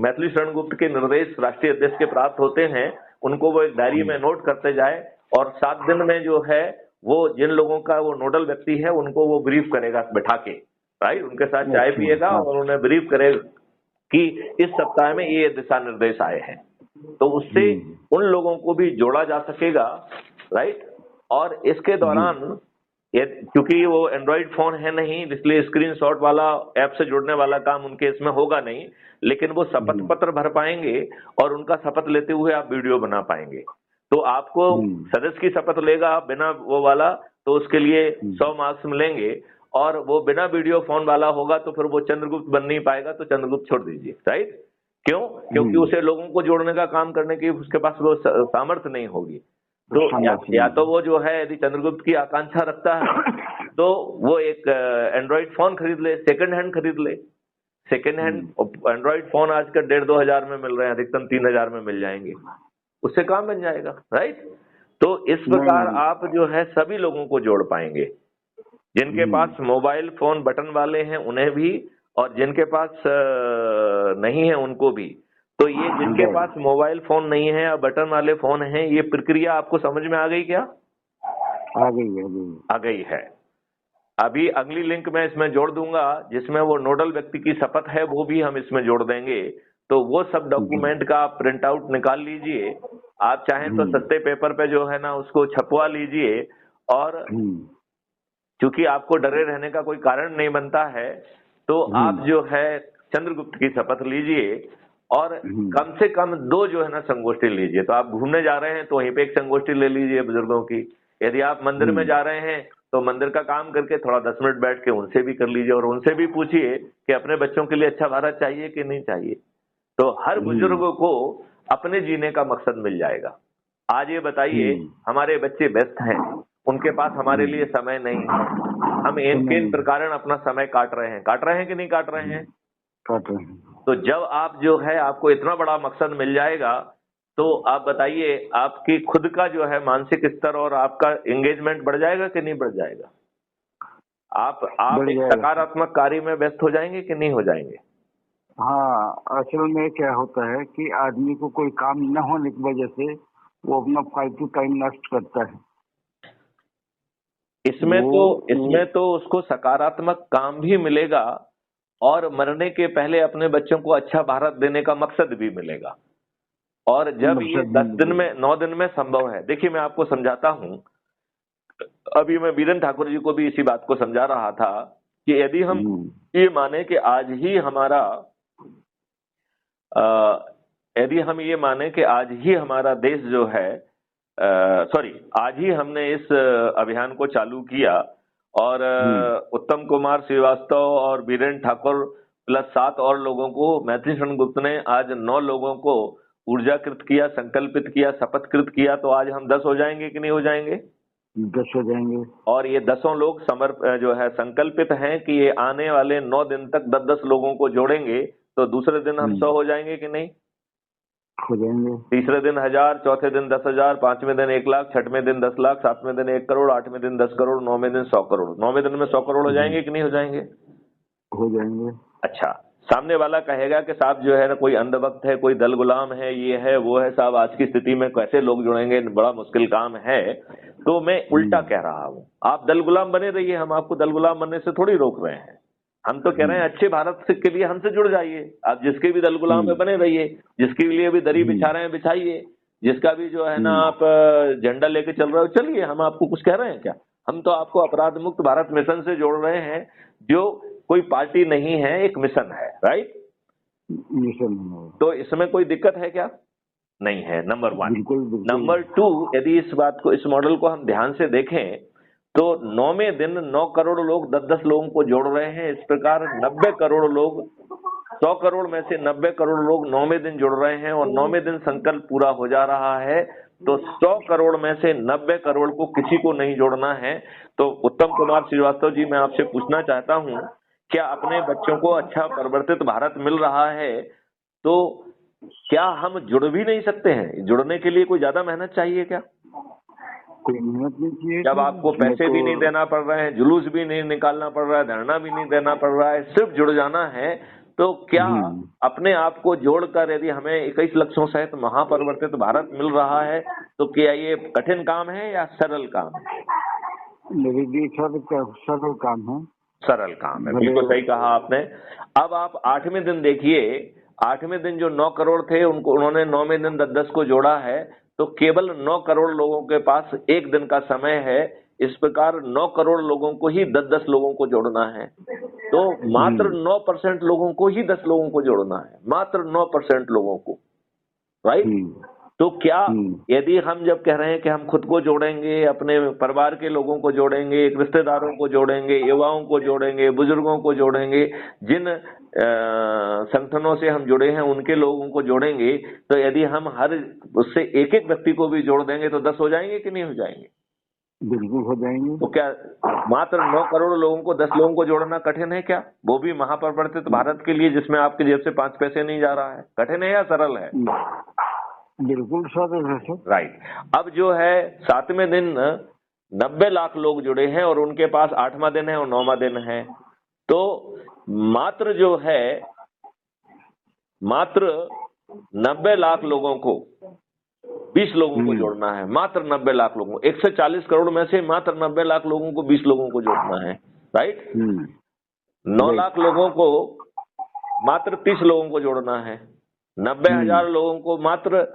मैथिली शरण गुप्त के निर्देश राष्ट्रीय अध्यक्ष के प्राप्त होते हैं उनको वो एक डायरी में नोट करते जाए, और 7 दिन में जो है वो जिन लोगों का वो नोडल व्यक्ति है उनको वो ब्रीफ करेगा बैठा के, राइट। उनके साथ चाय पिएगा और उन्हें ब्रीफ करेगा कि इस सप्ताह में ये दिशा निर्देश आए हैं, तो उससे उन लोगों को भी जोड़ा जा सकेगा, राइट। और इसके दौरान क्योंकि वो एंड्रॉइड फोन है नहीं, इसलिए स्क्रीनशॉट वाला ऐप से जुड़ने वाला काम उनके इसमें होगा नहीं, लेकिन वो शपथ पत्र भर पाएंगे और उनका शपथ लेते हुए आप वीडियो बना पाएंगे। तो आपको सदस्य की शपथ लेगा बिना वो वाला तो उसके लिए 100 मार्क्स मिलेंगे, और वो बिना वीडियो फोन वाला होगा तो फिर वो चंद्रगुप्त बन नहीं पाएगा, तो चंद्रगुप्त छोड़ दीजिए, राइट। क्यों? क्योंकि उसे लोगों को जोड़ने का काम करने की उसके पास वो सामर्थ्य नहीं होगी। तो या तो वो जो है यदि चंद्रगुप्त की आकांक्षा रखता है तो वो एक एंड्रॉइड फोन खरीद ले, सेकंड हैंड खरीद ले। सेकंड हैंड एंड्रॉइड फोन आजकल 1,500-2 हजार में मिल रहे हैं, अधिकतम 3 हजार में मिल जाएंगे, उससे काम बन जाएगा, राइट। तो इस प्रकार आप जो है सभी लोगों को जोड़ पाएंगे, जिनके पास मोबाइल फोन बटन वाले हैं उन्हें भी, और जिनके पास नहीं है उनको भी। तो ये जिनके पास मोबाइल फोन नहीं है या बटन वाले फोन हैं, ये प्रक्रिया आपको समझ में आ गई क्या? आ गई है। अभी अगली लिंक मैं इसमें जोड़ दूंगा जिसमें वो नोडल व्यक्ति की शपथ है, वो भी हम इसमें जोड़ देंगे। तो वो सब डॉक्यूमेंट का आप प्रिंट आउट निकाल लीजिए, आप चाहें तो सस्ते पेपर पे जो है ना उसको छपवा लीजिए, और क्योंकि आपको डरे रहने का कोई कारण नहीं बनता है, तो आप जो है चंद्रगुप्त की शपथ लीजिए, और कम से कम 2 जो है ना संगोष्ठी लीजिए। तो आप घूमने जा रहे हैं तो वहीं पे एक संगोष्ठी ले लीजिए बुजुर्गों की। यदि आप मंदिर में जा रहे हैं तो मंदिर का काम करके थोड़ा 10 मिनट बैठ के उनसे भी कर लीजिए, और उनसे भी पूछिए कि अपने बच्चों के लिए अच्छा भारत चाहिए कि नहीं चाहिए। तो हर बुजुर्ग को अपने जीने का मकसद मिल जाएगा। आज ये बताइए, हमारे बच्चे व्यस्त हैं, उनके पास हमारे लिए समय नहीं है, हम इन प्रकार अपना समय काट रहे हैं कि नहीं काट रहे हैं? काट रहे हैं। तो जब आप जो है, आपको इतना बड़ा मकसद मिल जाएगा, तो आप बताइए आपकी खुद का जो है मानसिक स्तर और आपका एंगेजमेंट बढ़ जाएगा कि नहीं बढ़ जाएगा? आप एक सकारात्मक कार्य में व्यस्त हो जाएंगे कि नहीं हो जाएंगे? हाँ, असल में क्या होता है कि आदमी को कोई काम न होने की वजह से वो अपना फालतू टाइम नष्ट करता है। इसमें तो उसको सकारात्मक काम भी मिलेगा और मरने के पहले अपने बच्चों को अच्छा भारत देने का मकसद भी मिलेगा। और जब ये 10 दिन में 9 दिन में संभव है, देखिए मैं आपको समझाता हूं। अभी मैं वीरेंद्र ठाकुर जी को भी इसी बात को समझा रहा था कि यदि हम ये माने कि आज ही हमारा देश जो है, आज ही हमने इस अभियान को चालू किया और उत्तम कुमार श्रीवास्तव और वीरेंद्र ठाकुर प्लस 7 और लोगों को, मैथिली शरण गुप्त ने आज 9 लोगों को ऊर्जाकृत किया, संकल्पित किया, शपथकृत किया, तो आज हम 10 हो जाएंगे कि नहीं हो जाएंगे? 10 हो जाएंगे। और ये 10 लोग जो है संकल्पित हैं कि ये आने वाले 9 दिन तक 10-10 लोगों को जोड़ेंगे, तो दूसरे दिन हम 100 हो जाएंगे कि नहीं? हो जाएंगे। तीसरे दिन 1000, चौथे दिन 10,000, 5वें दिन 1 लाख, 6वें दिन 10 लाख, 7वें दिन 1 करोड़, 8वें दिन 10 करोड़, 9वें दिन 100 करोड़। 9वें दिन में 100 करोड़ हो जाएंगे कि नहीं हो जाएंगे? हो जाएंगे। अच्छा, सामने वाला कहेगा कि साहब जो है ना, कोई अंधभक्त है, कोई दल गुलाम है, ये है वो है, साहब आज की स्थिति में कैसे लोग जुड़ेंगे, बड़ा मुश्किल काम है। तो मैं उल्टा कह रहा हूँ, आप दल गुलाम बने रहिए, हम आपको दल गुलाम बनने से थोड़ी रोक रहे हैं। हम तो कह रहे हैं अच्छे भारत के लिए हमसे जुड़ जाइए। आप जिसके भी दल गुलाम में बने रहिए, जिसके लिए भी दरी बिछा रहे हैं बिछाइए, जिसका भी जो है ना आप झंडा लेके चल रहे हो चलिए, हम आपको कुछ कह रहे हैं क्या? हम तो आपको अपराध मुक्त भारत मिशन से जोड़ रहे हैं, जो कोई पार्टी नहीं है, एक मिशन है, राइट? मिशन। तो इसमें कोई दिक्कत है क्या? नहीं है, नंबर 1। नंबर 2, यदि इस मॉडल को हम ध्यान से देखें तो 9वें दिन 9 करोड़ लोग 10-10 लोगों को जोड़ रहे हैं। इस प्रकार 90 करोड़ लोग, 100 करोड़ में से 90 करोड़ लोग 9वें दिन जुड़ रहे हैं और 9वें दिन संकल्प पूरा हो जा रहा है। तो 100 करोड़ में से 90 करोड़ को किसी को नहीं जोड़ना है। तो उत्तम कुमार श्रीवास्तव जी, मैं आपसे पूछना चाहता हूं, क्या अपने बच्चों को अच्छा परिवर्तित भारत मिल रहा है, तो क्या हम जुड़ भी नहीं सकते हैं? जुड़ने के लिए कोई ज्यादा मेहनत चाहिए क्या? कोई मेहनत नहीं चाहिए। जब आपको पैसे भी नहीं देना पड़ रहे हैं, जुलूस भी नहीं निकालना पड़ रहा है, धरना भी नहीं देना पड़ रहा है, सिर्फ जुड़ जाना है, तो क्या अपने आप को जोड़कर यदि हमें 21 लक्षों सहित महापरिवर्तित भारत मिल रहा है, तो क्या ये कठिन काम है या सरल काम है? मेरे लिए सरल काम है। सरल काम है, बिल्कुल सही कहा आपने। अब आप 8वें दिन देखिए, 8वें दिन जो 9 करोड़ थे उन्होंने 9वें दिन 10-10 को जोड़ा है, तो केवल 9 करोड़ लोगों के पास एक दिन का समय है। इस प्रकार 9 करोड़ लोगों को ही 10-10 लोगों को जोड़ना है। तो मात्र 9% लोगों को ही 10 लोगों को जोड़ना है, मात्र 9% लोगों को, राइट? तो क्या यदि हम जब कह रहे हैं कि हम खुद को जोड़ेंगे, अपने परिवार के लोगों को जोड़ेंगे, रिश्तेदारों को जोड़ेंगे, युवाओं को जोड़ेंगे, बुजुर्गों को जोड़ेंगे, जिन संगठनों से हम जुड़े हैं उनके लोगों को जोड़ेंगे, तो यदि हम हर उससे एक व्यक्ति को भी जोड़ देंगे तो 10 हो जाएंगे कि नहीं हो जाएंगे? बिल्कुल हो जाएंगे। तो क्या मात्र 9 करोड़ लोगों को 10 लोगों को जोड़ना कठिन है क्या? वो भी महापरिवर्तित भारत के लिए, जिसमें आपकी जेब से 5 पैसे नहीं जा रहा है। कठिन है या सरल है? बिल्कुल सरल है सर। राइट। अब जो है 7वें दिन 90 लाख लोग जुड़े हैं और उनके पास 8वां दिन है और 9वां दिन है। तो मात्र जो है 90 लाख लोगों को 20 लोगों को जोड़ना है, मात्र 90 लाख लोगों को। 140 करोड़ में से मात्र 90 लाख लोगों को 20 लोगों को जोड़ना है, राइट? 9 लाख लोगों को मात्र 30 लोगों को जोड़ना है, 90,000 लोगों को मात्र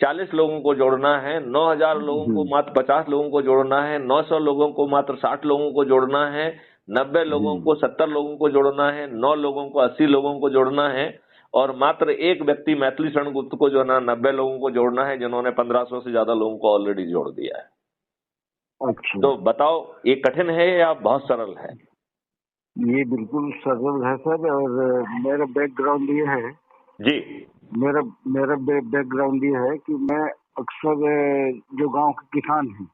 40 लोगों को जोड़ना है, 9,000 लोगों को मात्र 50 लोगों को जोड़ना है, 900 लोगों को मात्र 60 लोगों को जोड़ना है, 90 लोगों को 70 लोगों को जोड़ना है, 9 लोगों को 80 लोगों को जोड़ना है, और मात्र एक व्यक्ति मैथिली शरण गुप्त को जो है ना 90 लोगों को जोड़ना है, जिन्होंने 1500 से ज्यादा लोगों को ऑलरेडी जोड़ दिया है। अच्छा, तो बताओ ये कठिन है या बहुत सरल है? ये बिल्कुल सरल है सर। और मेरा बैकग्राउंड ये है जी, मेरा बैकग्राउंड ये है कि मैं अक्सर जो गांव के किसान हैं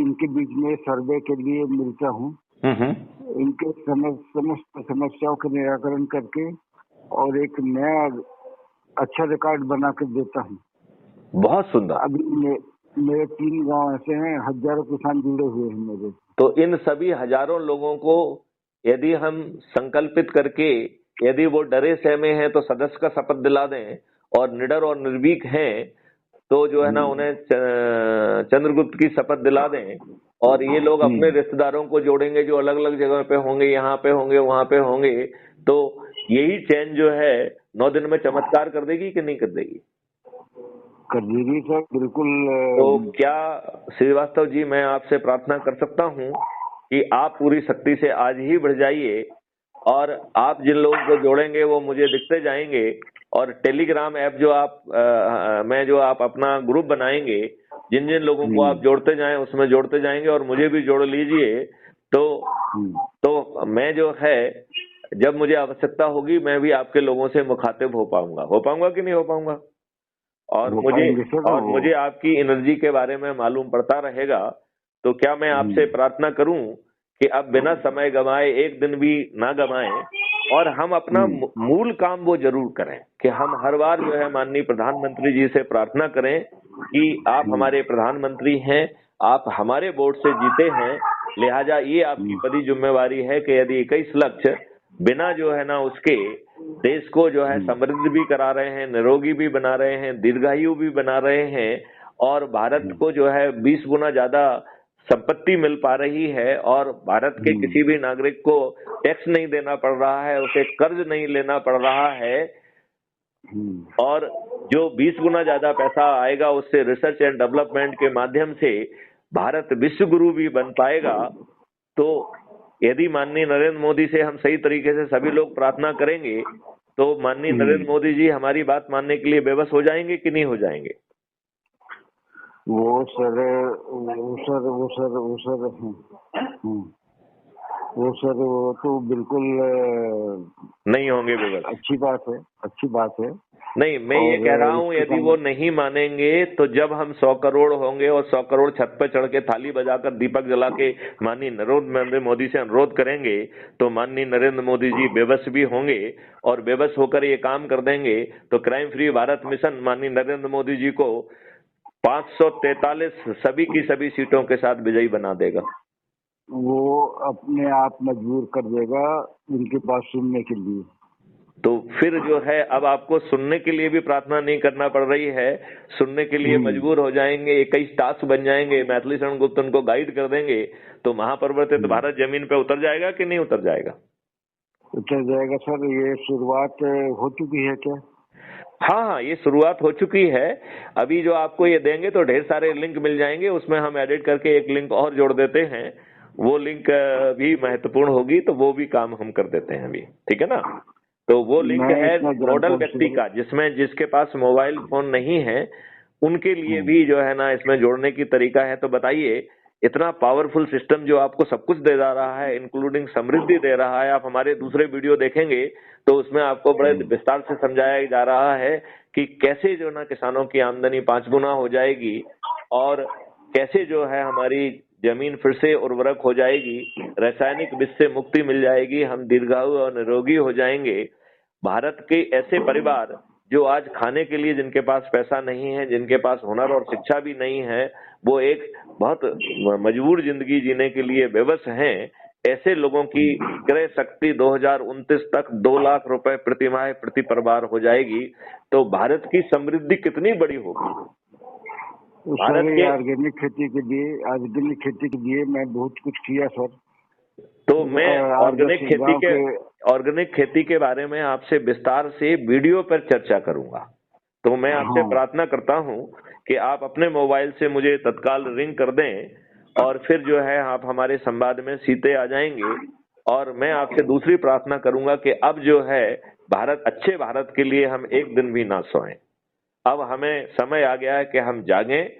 इनके बीच में सर्वे के लिए मिलता हूँ। इनके समस्त समस्याओं का निराकरण करके और एक नया अच्छा रिकॉर्ड बना कर देता हूँ। बहुत सुंदर। अभी मेरे 3 गांव ऐसे हैं, हजारों किसान जुड़े हुए हैं मेरे। तो इन सभी हजारों लोगों को यदि हम संकल्पित करके, यदि वो डरे सहमे हैं तो सदस्य का शपथ दिला दें, और निडर और निर्भीक हैं तो जो है ना उन्हें चंद्रगुप्त की शपथ दिला दें, और ये लोग अपने रिश्तेदारों को जोड़ेंगे जो अलग अलग जगह पे होंगे, यहाँ पे होंगे, वहां पे होंगे, तो यही चैन जो है 9 दिन में चमत्कार कर देगी कि नहीं कर देगी? कर देगी सर, बिल्कुल। तो क्या श्रीवास्तव जी, मैं आपसे प्रार्थना कर सकता हूँ कि आप पूरी शक्ति से आज ही बढ़ जाइए, और आप जिन लोगों को जोड़ेंगे वो मुझे दिखते जाएंगे, और टेलीग्राम ऐप जो आप अपना ग्रुप बनाएंगे, जिन जिन लोगों को आप जोड़ते जाएं उसमें जोड़ते जाएंगे, और मुझे भी जोड़ लीजिए। तो मैं जो है, जब मुझे आवश्यकता होगी मैं भी आपके लोगों से मुखातिब हो पाऊंगा कि नहीं हो पाऊंगा? और मुझे आपकी एनर्जी के बारे में मालूम पड़ता रहेगा। तो क्या मैं आपसे प्रार्थना करूं कि अब बिना समय गंवाए, एक दिन भी ना गंवाएं, और हम अपना मूल काम वो जरूर करें कि हम हर बार जो है माननीय प्रधानमंत्री जी से प्रार्थना करें कि आप हमारे प्रधानमंत्री हैं, आप हमारे वोट से जीते हैं, लिहाजा ये आपकी बड़ी जिम्मेवारी है कि यदि 21 लक्ष्य बिना जो है ना उसके देश को जो है समृद्ध भी करा रहे हैं, निरोगी भी बना रहे हैं, दीर्घायु भी बना रहे हैं, और भारत को जो है 20 गुना ज्यादा संपत्ति मिल पा रही है, और भारत के किसी भी नागरिक को टैक्स नहीं देना पड़ रहा है, उसे कर्ज नहीं लेना पड़ रहा है, और जो 20 गुना ज्यादा पैसा आएगा उससे रिसर्च एंड डेवलपमेंट के माध्यम से भारत विश्व गुरु भी बन पाएगा। तो यदि माननीय नरेंद्र मोदी से हम सही तरीके से सभी लोग प्रार्थना करेंगे तो माननीय नरेंद्र मोदी जी हमारी बात मानने के लिए बेबस हो जाएंगे कि नहीं हो जाएंगे? वो सर वो तो बिल्कुल नहीं होंगे बेबस। अच्छी बात है। नहीं, मैं ये कह रहा हूँ यदि वो नहीं मानेंगे तो जब हम 100 करोड़ होंगे और 100 करोड़ छत पे चढ़ के थाली बजाकर दीपक जला के माननीय नरेंद्र मोदी से अनुरोध करेंगे तो माननीय नरेंद्र मोदी जी बेबस भी होंगे, और बेबस होकर ये काम कर देंगे तो क्राइम फ्री भारत मिशन माननीय नरेंद्र मोदी जी को 543 सभी की सभी सीटों के साथ विजयी बना देगा। वो अपने आप मजबूर कर देगा उनके पास सुनने के लिए। तो फिर जो है अब आपको सुनने के लिए भी प्रार्थना नहीं करना पड़ रही है, सुनने के लिए मजबूर हो जाएंगे, 21 टास्क बन जाएंगे, मैथिली शरण गुप्त उनको गाइड कर देंगे, तो महापरिवर्तित भारत जमीन पे उतर जाएगा कि नहीं उतर जाएगा? उतर जाएगा सर। ये शुरुआत हो चुकी है क्या? हाँ, ये शुरुआत हो चुकी है। अभी जो आपको ये देंगे तो ढेर सारे लिंक मिल जाएंगे, उसमें हम एडिट करके एक लिंक और जोड़ देते हैं, वो लिंक भी महत्वपूर्ण होगी तो वो भी काम हम कर देते हैं अभी, ठीक है ना? तो वो लिंक है नोडल व्यक्ति का, जिसके पास मोबाइल फोन नहीं है उनके लिए भी जो है ना इसमें जोड़ने की तरीका है। तो बताइए, इतना पावरफुल सिस्टम जो आपको सब कुछ दे जा रहा है, इंक्लूडिंग समृद्धि दे रहा है। आप हमारे दूसरे वीडियो देखेंगे तो उसमें आपको बड़े विस्तार से समझाया जा रहा है कि कैसे जो ना किसानों की आमदनी 5 गुना हो जाएगी, और कैसे जो है हमारी जमीन फिर से उर्वरक हो जाएगी, रासायनिक विष से मुक्ति मिल जाएगी, हम दीर्घायु और निरोगी हो जाएंगे। भारत के ऐसे परिवार जो आज खाने के लिए जिनके पास पैसा नहीं है, जिनके पास हुनर और शिक्षा भी नहीं है, वो एक बहुत मजबूर जिंदगी जीने के लिए बेबस हैं, ऐसे लोगों की क्रय शक्ति 2029 तक 2 लाख रुपए प्रति माह प्रति परिवार हो जाएगी। तो भारत की समृद्धि कितनी बड़ी होगी। भारत के ऑर्गेनिक खेती के लिए मैं बहुत कुछ किया सर। तो मैं ऑर्गेनिक खेती के बारे में आपसे विस्तार से वीडियो पर चर्चा करूंगा। तो मैं आपसे प्रार्थना करता हूं कि आप अपने मोबाइल से मुझे तत्काल रिंग कर दें, और फिर जो है आप हमारे संवाद में सीधे आ जाएंगे। और मैं आपसे दूसरी प्रार्थना करूंगा कि अब जो है अच्छे भारत के लिए हम एक दिन भी ना सोएं। अब हमें समय आ गया है कि हम जागें,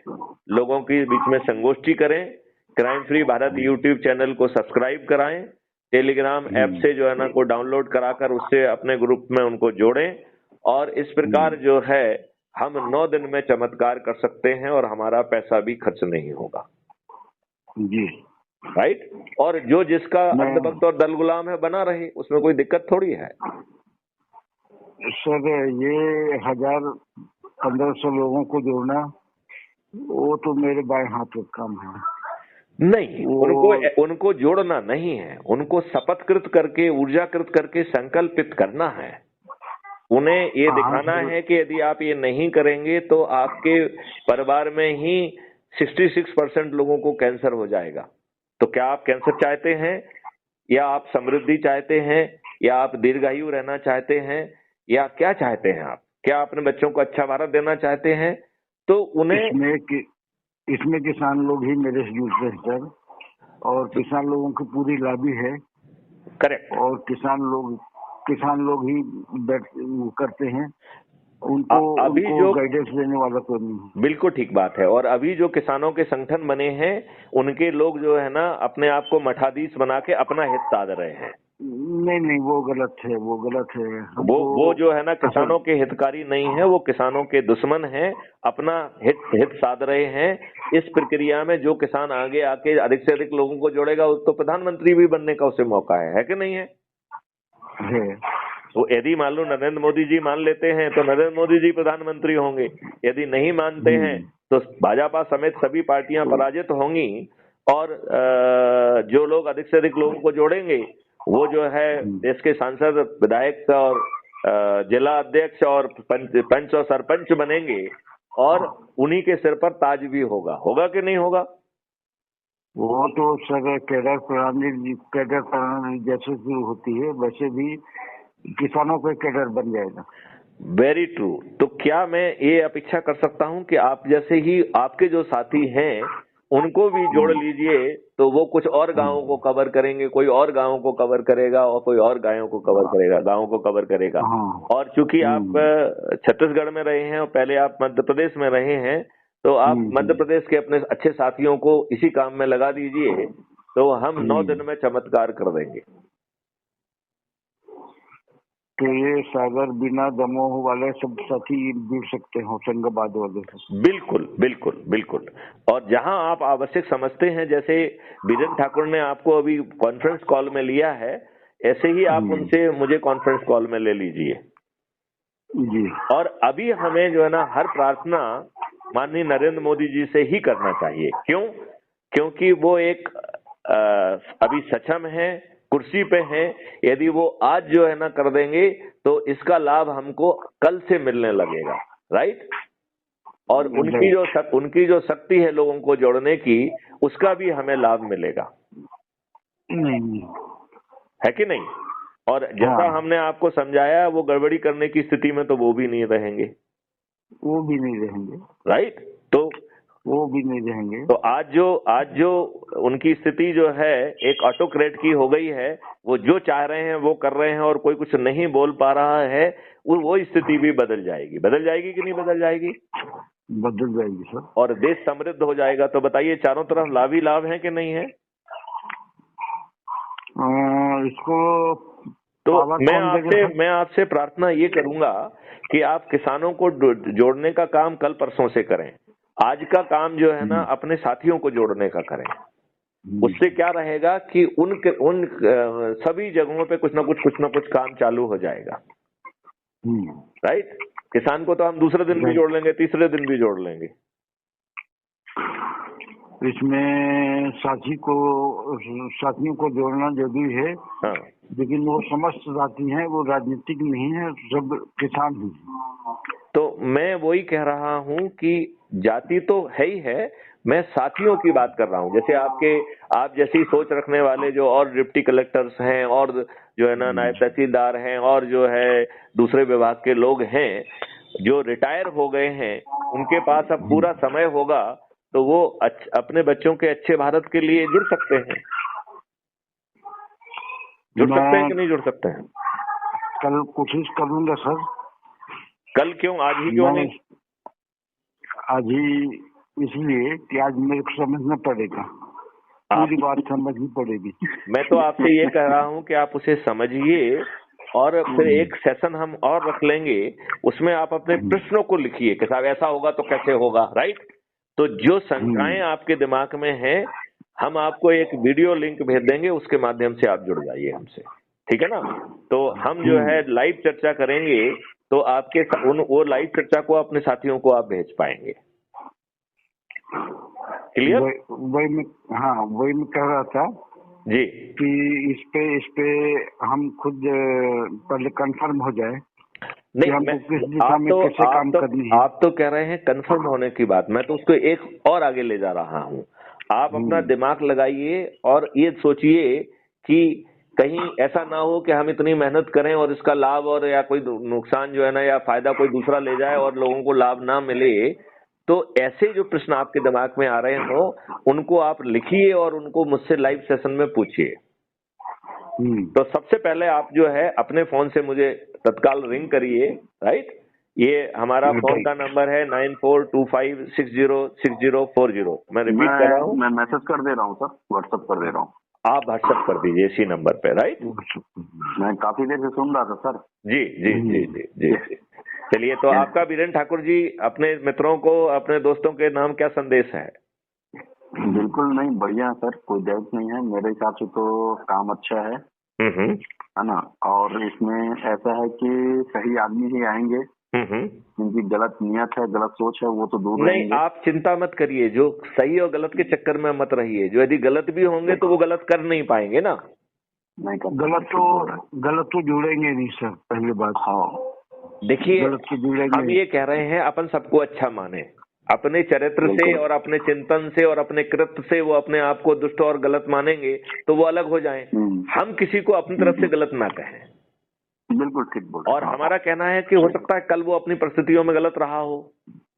लोगों के बीच में संगोष्ठी करें, crime free Bharat YouTube channel को सब्सक्राइब कराएं, टेलीग्राम ऐप से जो है ना को डाउनलोड कराकर उससे अपने ग्रुप में उनको जोड़ें, और इस प्रकार जो है हम 9 दिन में चमत्कार कर सकते हैं और हमारा पैसा भी खर्च नहीं होगा। जी राइट। और जो जिसका मैं अंधभक्त और दल गुलाम है बना रहे, उसमें कोई दिक्कत थोड़ी है। सर ये 1000-1500 लोगों को जोड़ना वो तो मेरे बाएं हाथ का काम है। नहीं, उनको जोड़ना नहीं है, उनको शपथकृत करके ऊर्जाकृत करके संकल्पित करना है। उन्हें ये दिखाना है कि यदि आप ये नहीं करेंगे तो आपके परिवार में ही 66% लोगों को कैंसर हो जाएगा। तो क्या आप कैंसर चाहते हैं, या आप समृद्धि चाहते हैं, या आप दीर्घायु रहना चाहते हैं, या क्या चाहते हैं आप? क्या अपने बच्चों को अच्छा भारत देना चाहते हैं? तो उन्हें इसमें किसान लोग ही मेरे से जुड़ते हैं सर, और किसान लोगों की पूरी लॉबी है। करेक्ट। और किसान लोग ही करते हैं, उनको गाइडेंस देने वाला कोई नहीं है। बिल्कुल ठीक बात है। और अभी जो किसानों के संगठन बने हैं उनके लोग जो है ना अपने आप को मठाधीश बना के अपना हित साध रहे हैं। नहीं, वो गलत है, वो गलत है। वो जो है ना किसानों के हितकारी नहीं है, वो किसानों के दुश्मन हैं, अपना हित साध रहे हैं। इस प्रक्रिया में जो किसान आगे आके अधिक से अधिक लोगों को जोड़ेगा तो प्रधानमंत्री भी बनने का उसे मौका है कि नहीं है? तो यदि मान लो नरेंद्र मोदी जी मान लेते हैं तो नरेंद्र मोदी जी प्रधानमंत्री होंगे। यदि नहीं मानते हैं तो भाजपा समेत सभी पार्टियां पराजित होंगी, और जो लोग अधिक से अधिक लोगों को जोड़ेंगे वो जो है देश के सांसद, विधायक और जिला अध्यक्ष और पंच और सरपंच बनेंगे, और उन्हीं के सिर पर ताज भी होगा कि नहीं होगा? वो तो सर कैडर प्रणाली जैसे शुरू होती है वैसे भी किसानों का कैडर बन जाएगा। Very true. तो क्या मैं ये अपेक्षा कर सकता हूं कि आप जैसे ही आपके जो साथी हैं उनको भी जोड़ लीजिए, तो वो कुछ और गांवों को कवर करेंगे, कोई और गांवों को कवर करेगा, और कोई और गांवों को कवर करेगा। और चूंकि आप छत्तीसगढ़ में रहे हैं और पहले आप मध्य प्रदेश में रहे हैं, तो आप मध्य प्रदेश के अपने अच्छे साथियों को इसी काम में लगा दीजिए, तो हम 9 दिन में चमत्कार कर देंगे। तो ये सागर, बिना, दमोह वाले सब साथी जुड़ सकते हैं होशंगाबाद वाले। बिल्कुल बिल्कुल बिल्कुल। और जहां आप आवश्यक समझते हैं, जैसे बीरेन ठाकुर ने आपको अभी कॉन्फ्रेंस कॉल में लिया है, ऐसे ही आप उनसे मुझे कॉन्फ्रेंस कॉल में ले लीजिए जी। और अभी हमें जो है ना हर प्रार्थना माननीय नरेंद्र मोदी जी से ही करना चाहिए। क्यों? क्योंकि वो एक अभी सक्षम है, कुर्सी पे हैं। यदि वो आज जो है ना कर देंगे तो इसका लाभ हमको कल से मिलने लगेगा। राइट। और उनकी जो शक्ति है लोगों को जोड़ने की, उसका भी हमें लाभ मिलेगा, है कि नहीं? और जैसा हमने आपको समझाया, वो गड़बड़ी करने की स्थिति में तो वो भी नहीं रहेंगे। राइट। तो वो भी नहीं रहेंगे। तो आज जो उनकी स्थिति जो है एक ऑटोक्रेट की हो गई है, वो जो चाह रहे हैं वो कर रहे हैं, और कोई कुछ नहीं बोल पा रहा है, वो स्थिति भी बदल जाएगी कि नहीं बदल जाएगी? बदल जाएगी सर। और देश समृद्ध हो जाएगा। तो बताइए, चारों तरफ लाभ ही लाभ है कि नहीं है? इसको तो मैं आपसे प्रार्थना ये करूंगा कि आप किसानों को जोड़ने का काम कल परसों से करें। आज का काम जो है ना अपने साथियों को जोड़ने का करें। उससे क्या रहेगा कि उन सभी जगहों पे कुछ ना कुछ काम चालू हो जाएगा। राइट। किसान को तो हम दूसरे दिन भी जोड़ लेंगे, तीसरे दिन भी जोड़ लेंगे। इसमें साथियों को जोड़ना जरूरी है। हाँ। लेकिन वो समस्त साथी हैं, वो राजनीतिक नहीं है, सब किसान ही। तो मैं वही कह रहा हूँ कि जाति तो है ही है, मैं साथियों की बात कर रहा हूँ। जैसे आप जैसी सोच रखने वाले जो और डिप्टी कलेक्टर्स हैं, और जो है ना नायब तहसीलदार हैं, और जो है दूसरे विभाग के लोग हैं जो रिटायर हो गए हैं, उनके पास अब पूरा समय होगा, तो वो अपने बच्चों के अच्छे भारत के लिए जुड़ सकते हैं। सकते हैं कि नहीं जुड़ सकते हैं? कल कोशिश करूंगा सर। कल क्यों? आज ही क्यों नहीं? आज ही इसलिए कि आज मेरे को समझना पड़ेगा, पूरी बात समझनी पड़ेगी। मैं तो आपसे ये कह रहा हूँ कि आप उसे समझिए, और फिर एक सेशन हम और रख लेंगे, उसमें आप अपने प्रश्नों को लिखिए कि साहब ऐसा होगा तो कैसे होगा, राइट। तो जो शंकाएं आपके दिमाग में हैं, हम आपको एक वीडियो लिंक भेज देंगे, उसके माध्यम से आप जुड़ जाइए हमसे, ठीक है ना। तो हम जो है लाइव चर्चा करेंगे, तो आपके वो लाइव चर्चा को अपने साथियों को आप भेज पाएंगे। क्लियर? वही मैं कह रहा था जी कि इस पे हम खुद पहले कंफर्म हो जाए। नहीं, आप तो कह रहे हैं कंफर्म होने की बात, मैं तो उसको एक और आगे ले जा रहा हूँ। आप अपना दिमाग लगाइए और ये सोचिए कि कहीं ऐसा ना हो कि हम इतनी मेहनत करें और इसका लाभ और या कोई नुकसान जो है ना, या फायदा कोई दूसरा ले जाए और लोगों को लाभ ना मिले। तो ऐसे जो प्रश्न आपके दिमाग में आ रहे हो, उनको आप लिखिए और उनको मुझसे लाइव सेशन में पूछिए। तो सबसे पहले आप जो है अपने फोन से मुझे तत्काल रिंग करिए, राइट। ये हमारा फोन का नंबर है 9425606040। मैं रिपीट कर रहा हूँ, मैं मैसेज कर दे रहा हूँ सर, व्हाट्सएप कर दे रहा हूँ। आप व्हाट्सएप कर दीजिए इसी नंबर पे, राइट। मैं काफी देर से सुन रहा था सर। जी जी जी जी जी जी। चलिए, तो आपका बीरेन ठाकुर जी अपने मित्रों को, अपने दोस्तों के नाम क्या संदेश है? बिल्कुल नहीं, बढ़िया है सर, कोई डाउट नहीं है। मेरे हिसाब से तो काम अच्छा है ना। और इसमें ऐसा है कि सही आदमी ही आएंगे, जिनकी गलत नियत है, गलत सोच है, वो तो दूर नहीं। आप चिंता मत करिए, जो सही और गलत के चक्कर में मत रहिए। जो यदि गलत भी होंगे तो वो गलत कर नहीं पाएंगे ना। नहीं कर गलत तो जुड़ेंगे नहीं सर, पहली बात। हाँ देखिए, हम ये कह रहे हैं अपन सबको अच्छा माने, अपने चरित्र से और अपने चिंतन से और अपने कृत्य से वो अपने आप को दुष्ट और गलत मानेंगे तो वो अलग हो जाएं। हम किसी को अपनी तरफ से गलत ना कहें। बिल्कुल ठीक बोल। और हमारा कहना है कि हो सकता है कल वो अपनी परिस्थितियों में गलत रहा हो,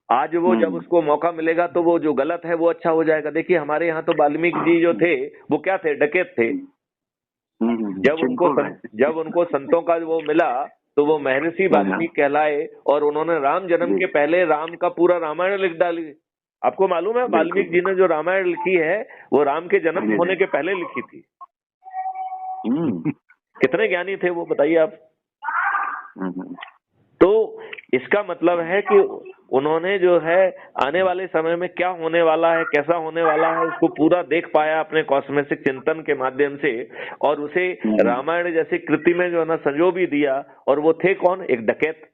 आज वो जब उसको मौका मिलेगा तो वो जो गलत है वो अच्छा हो जाएगा। देखिए, हमारे यहाँ तो वाल्मीकि जी जो थे वो क्या थे? डकैत थे। जब उनको संतों का वो मिला तो वो महर्षि वाल्मीकि कहलाए और उन्होंने राम जन्म के पहले राम का पूरा रामायण लिख डाली। आपको मालूम है, वाल्मीकि जी ने जो रामायण लिखी है वो राम के जन्म होने के पहले लिखी थी। कितने ज्ञानी थे वो, बताइए आप। तो इसका मतलब है कि उन्होंने जो है आने वाले समय में क्या होने वाला है, कैसा होने वाला है, उसको पूरा देख पाया अपने कॉस्मेटिक चिंतन के माध्यम से, और उसे रामायण जैसी कृति में जो है ना संजो भी दिया। और वो थे कौन? एक डकैत,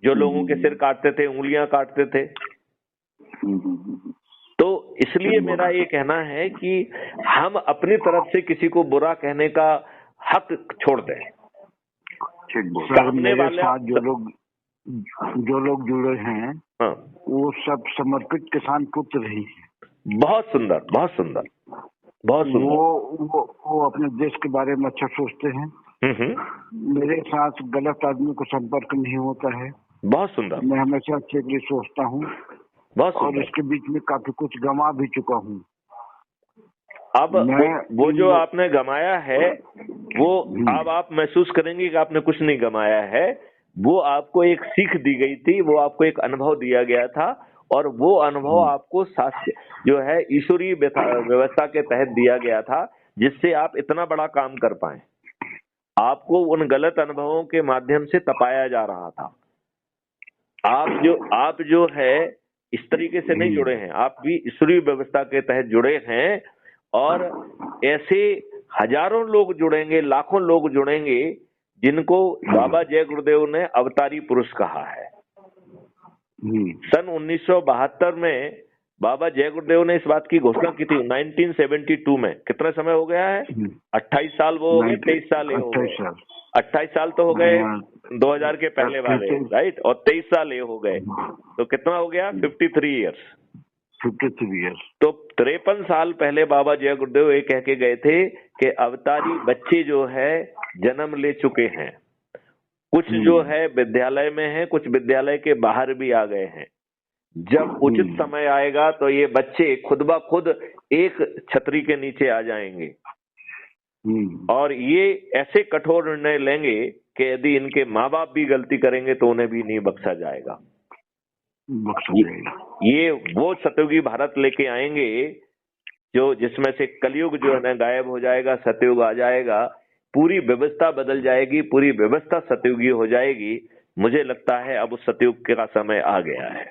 जो लोगों के सिर काटते थे, उंगलियां काटते थे। तो इसलिए मेरा ये कहना है कि हम अपनी तरफ से किसी को बुरा कहने का हक छोड़ दें। सर, मेरे साथ जो लोग जुड़े हैं, हाँ, वो सब समर्पित किसान पुत्र ही हैं। बहुत सुंदर, बहुत सुंदर, बहुत सुंदर। वो अपने देश के बारे में अच्छा सोचते हैं। मेरे साथ गलत आदमी को संपर्क नहीं होता है। बहुत सुंदर। मैं हमेशा अच्छे के लिए सोचता हूँ, और इसके बीच में काफी कुछ गंवा भी चुका हूँ। अब वो जो आपने गमाया है वो अब आप महसूस करेंगे कि आपने कुछ नहीं गमाया है। वो आपको एक सीख दी गई थी, वो आपको एक अनुभव दिया गया था, और वो अनुभव आपको शास्त्र जो है ईश्वरीय व्यवस्था के तहत दिया गया था, जिससे आप इतना बड़ा काम कर पाए। आपको उन गलत अनुभवों के माध्यम से तपाया जा रहा था। आप जो है इस तरीके से नहीं जुड़े हैं, आप भी ईश्वरीय व्यवस्था के तहत जुड़े हैं। और ऐसे हजारों लोग जुड़ेंगे, लाखों लोग जुड़ेंगे, जिनको बाबा जय गुरुदेव ने अवतारी पुरुष कहा है। सन 1972 में बाबा जय गुरुदेव ने इस बात की घोषणा की थी। 1972 में कितना समय हो गया है? 28 साल वो हो गए, 23 साल ये हो गए। 28 साल तो हो गए 2000 के पहले वाले, राइट, और 23 साल ये हो गए, तो कितना हो गया? 53 ईयर्स। 53 ईयर्स। तो 53 साल पहले बाबा जय गुरुदेव ये कह के गए थे कि अवतारी बच्चे जो है जन्म ले चुके हैं। कुछ जो है विद्यालय में है, कुछ विद्यालय के बाहर भी आ गए हैं। जब उचित समय आएगा तो ये बच्चे खुद ब खुद एक छतरी के नीचे आ जाएंगे, और ये ऐसे कठोर निर्णय लेंगे कि यदि इनके माँ बाप भी गलती करेंगे तो उन्हें भी नहीं बख्शा जाएगा। ये वो सतयुगी भारत लेके आएंगे जो जिसमें से कलयुग जो है ना गायब हो जाएगा, सतयुग आ जाएगा। पूरी व्यवस्था बदल जाएगी, पूरी व्यवस्था सतयुगी हो जाएगी। मुझे लगता है अब उस सतयुग का समय आ गया है।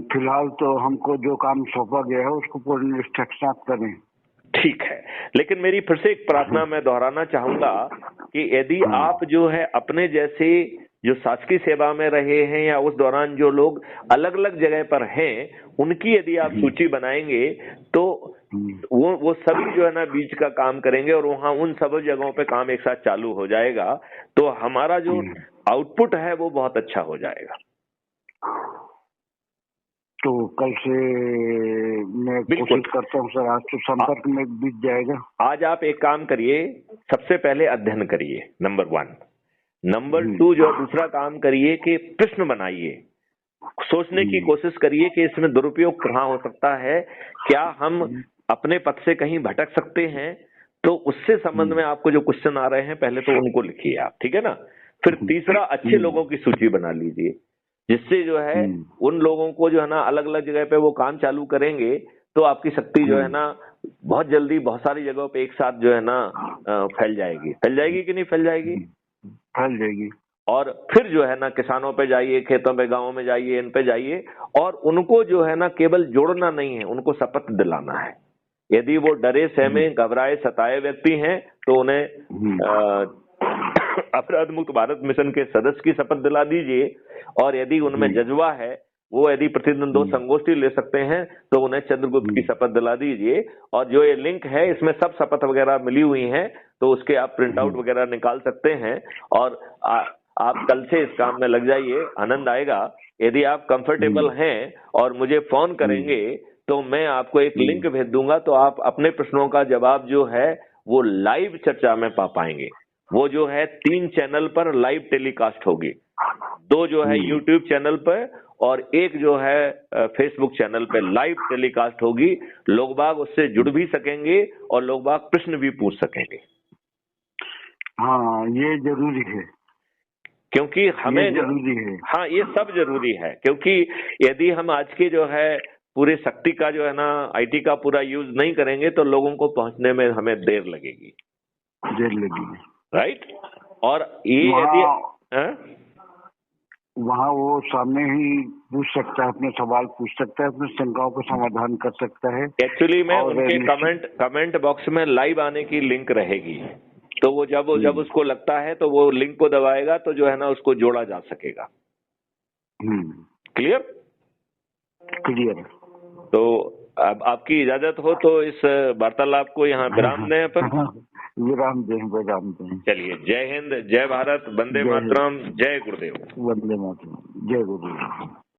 फिलहाल तो हमको जो काम सौंपा गया है उसको पूर्ण निष्ठा के साथ करें। ठीक है, लेकिन मेरी फिर से एक प्रार्थना मैं दोहराना चाहूंगा कि यदि आप जो है अपने जैसे जो शासकीय सेवा में रहे हैं या उस दौरान जो लोग अलग अलग जगह पर हैं, उनकी यदि आप सूची बनाएंगे तो वो सभी जो है ना बीच का काम करेंगे और वहाँ उन सब जगहों पे काम एक साथ चालू हो जाएगा, तो हमारा जो आउटपुट है वो बहुत अच्छा हो जाएगा। तो कल से मैं कोशिश करता हूँ सर, आज तो संपर्क में बीत जाएगा। आज आप एक काम करिए, सबसे पहले अध्ययन करिए, नंबर 1। नंबर 2 जो दूसरा काम करिए कि प्रश्न बनाइए, सोचने की कोशिश करिए कि इसमें दुरुपयोग कहाँ हो सकता है, क्या हम अपने पथ से कहीं भटक सकते हैं। तो उससे संबंध में आपको जो क्वेश्चन आ रहे हैं पहले तो उनको लिखिए आप, ठीक है ना। फिर तीसरा, अच्छे लोगों की सूची बना लीजिए, जिससे जो है उन लोगों को जो है ना अलग अलग जगह पे वो काम चालू करेंगे तो आपकी शक्ति जो है ना बहुत जल्दी बहुत सारी जगहों पे एक साथ जो है ना फैल जाएगी कि नहीं फैल जाएगी? फैल जाएगी। और फिर जो है ना किसानों पे जाइए, खेतों पे, गाँव में जाइए, इन पे जाइए और उनको जो है ना केवल जोड़ना नहीं है, उनको शपथ दिलाना है। यदि वो डरे, सहमे, घबराए, सताए व्यक्ति हैं तो उन्हें अपराध मुक्त भारत मिशन के सदस्य की शपथ दिला दीजिए। और यदि उनमें जज्बा है, वो यदि प्रतिदिन 2 संगोष्ठी ले सकते हैं तो उन्हें चंद्रगुप्त की शपथ दिला दीजिए। और जो ये लिंक है इसमें सब शपथ वगैरह मिली हुई हैं, तो उसके आप प्रिंट आउट वगैरह निकाल सकते हैं और आप कल से इस काम में लग जाइए, आनंद आएगा। यदि आप कंफर्टेबल हैं और मुझे फोन करेंगे तो मैं आपको एक लिंक भेज दूंगा, तो आप अपने प्रश्नों का जवाब जो है वो लाइव चर्चा में पा पाएंगे। वो जो है 3 चैनल पर लाइव टेलीकास्ट होगी, 2 जो है यूट्यूब चैनल पर और 1 जो है फेसबुक चैनल पे लाइव टेलीकास्ट होगी। लोग बाग उससे जुड़ भी सकेंगे और लोग बाग प्रश्न भी पूछ सकेंगे। हाँ, ये जरूरी है, क्योंकि हमें जरूरी है। हाँ, ये सब जरूरी है, क्योंकि यदि हम आज के जो है पूरे शक्ति का जो है ना आईटी का पूरा यूज नहीं करेंगे तो लोगों को पहुंचने में हमें देर लगेगी, राइट। और ये यदि वहाँ वो सामने ही पूछ सकता है, अपने सवाल पूछ सकता है, अपने शंकाओं का समाधान कर सकता है। एक्चुअली में उनके कमेंट बॉक्स में लाइव आने की लिंक रहेगी, तो वो जब उसको लगता है तो वो लिंक को दबाएगा तो जो है ना उसको जोड़ा जा सकेगा। क्लियर? तो अब आपकी इजाजत हो तो इस वार्तालाप को यहाँ विराम दें अपन। विराम दें। चलिए, जय हिंद, जय भारत, वंदे मातरम, जय गुरुदेव। वंदे मातरम, जय गुरुदेव।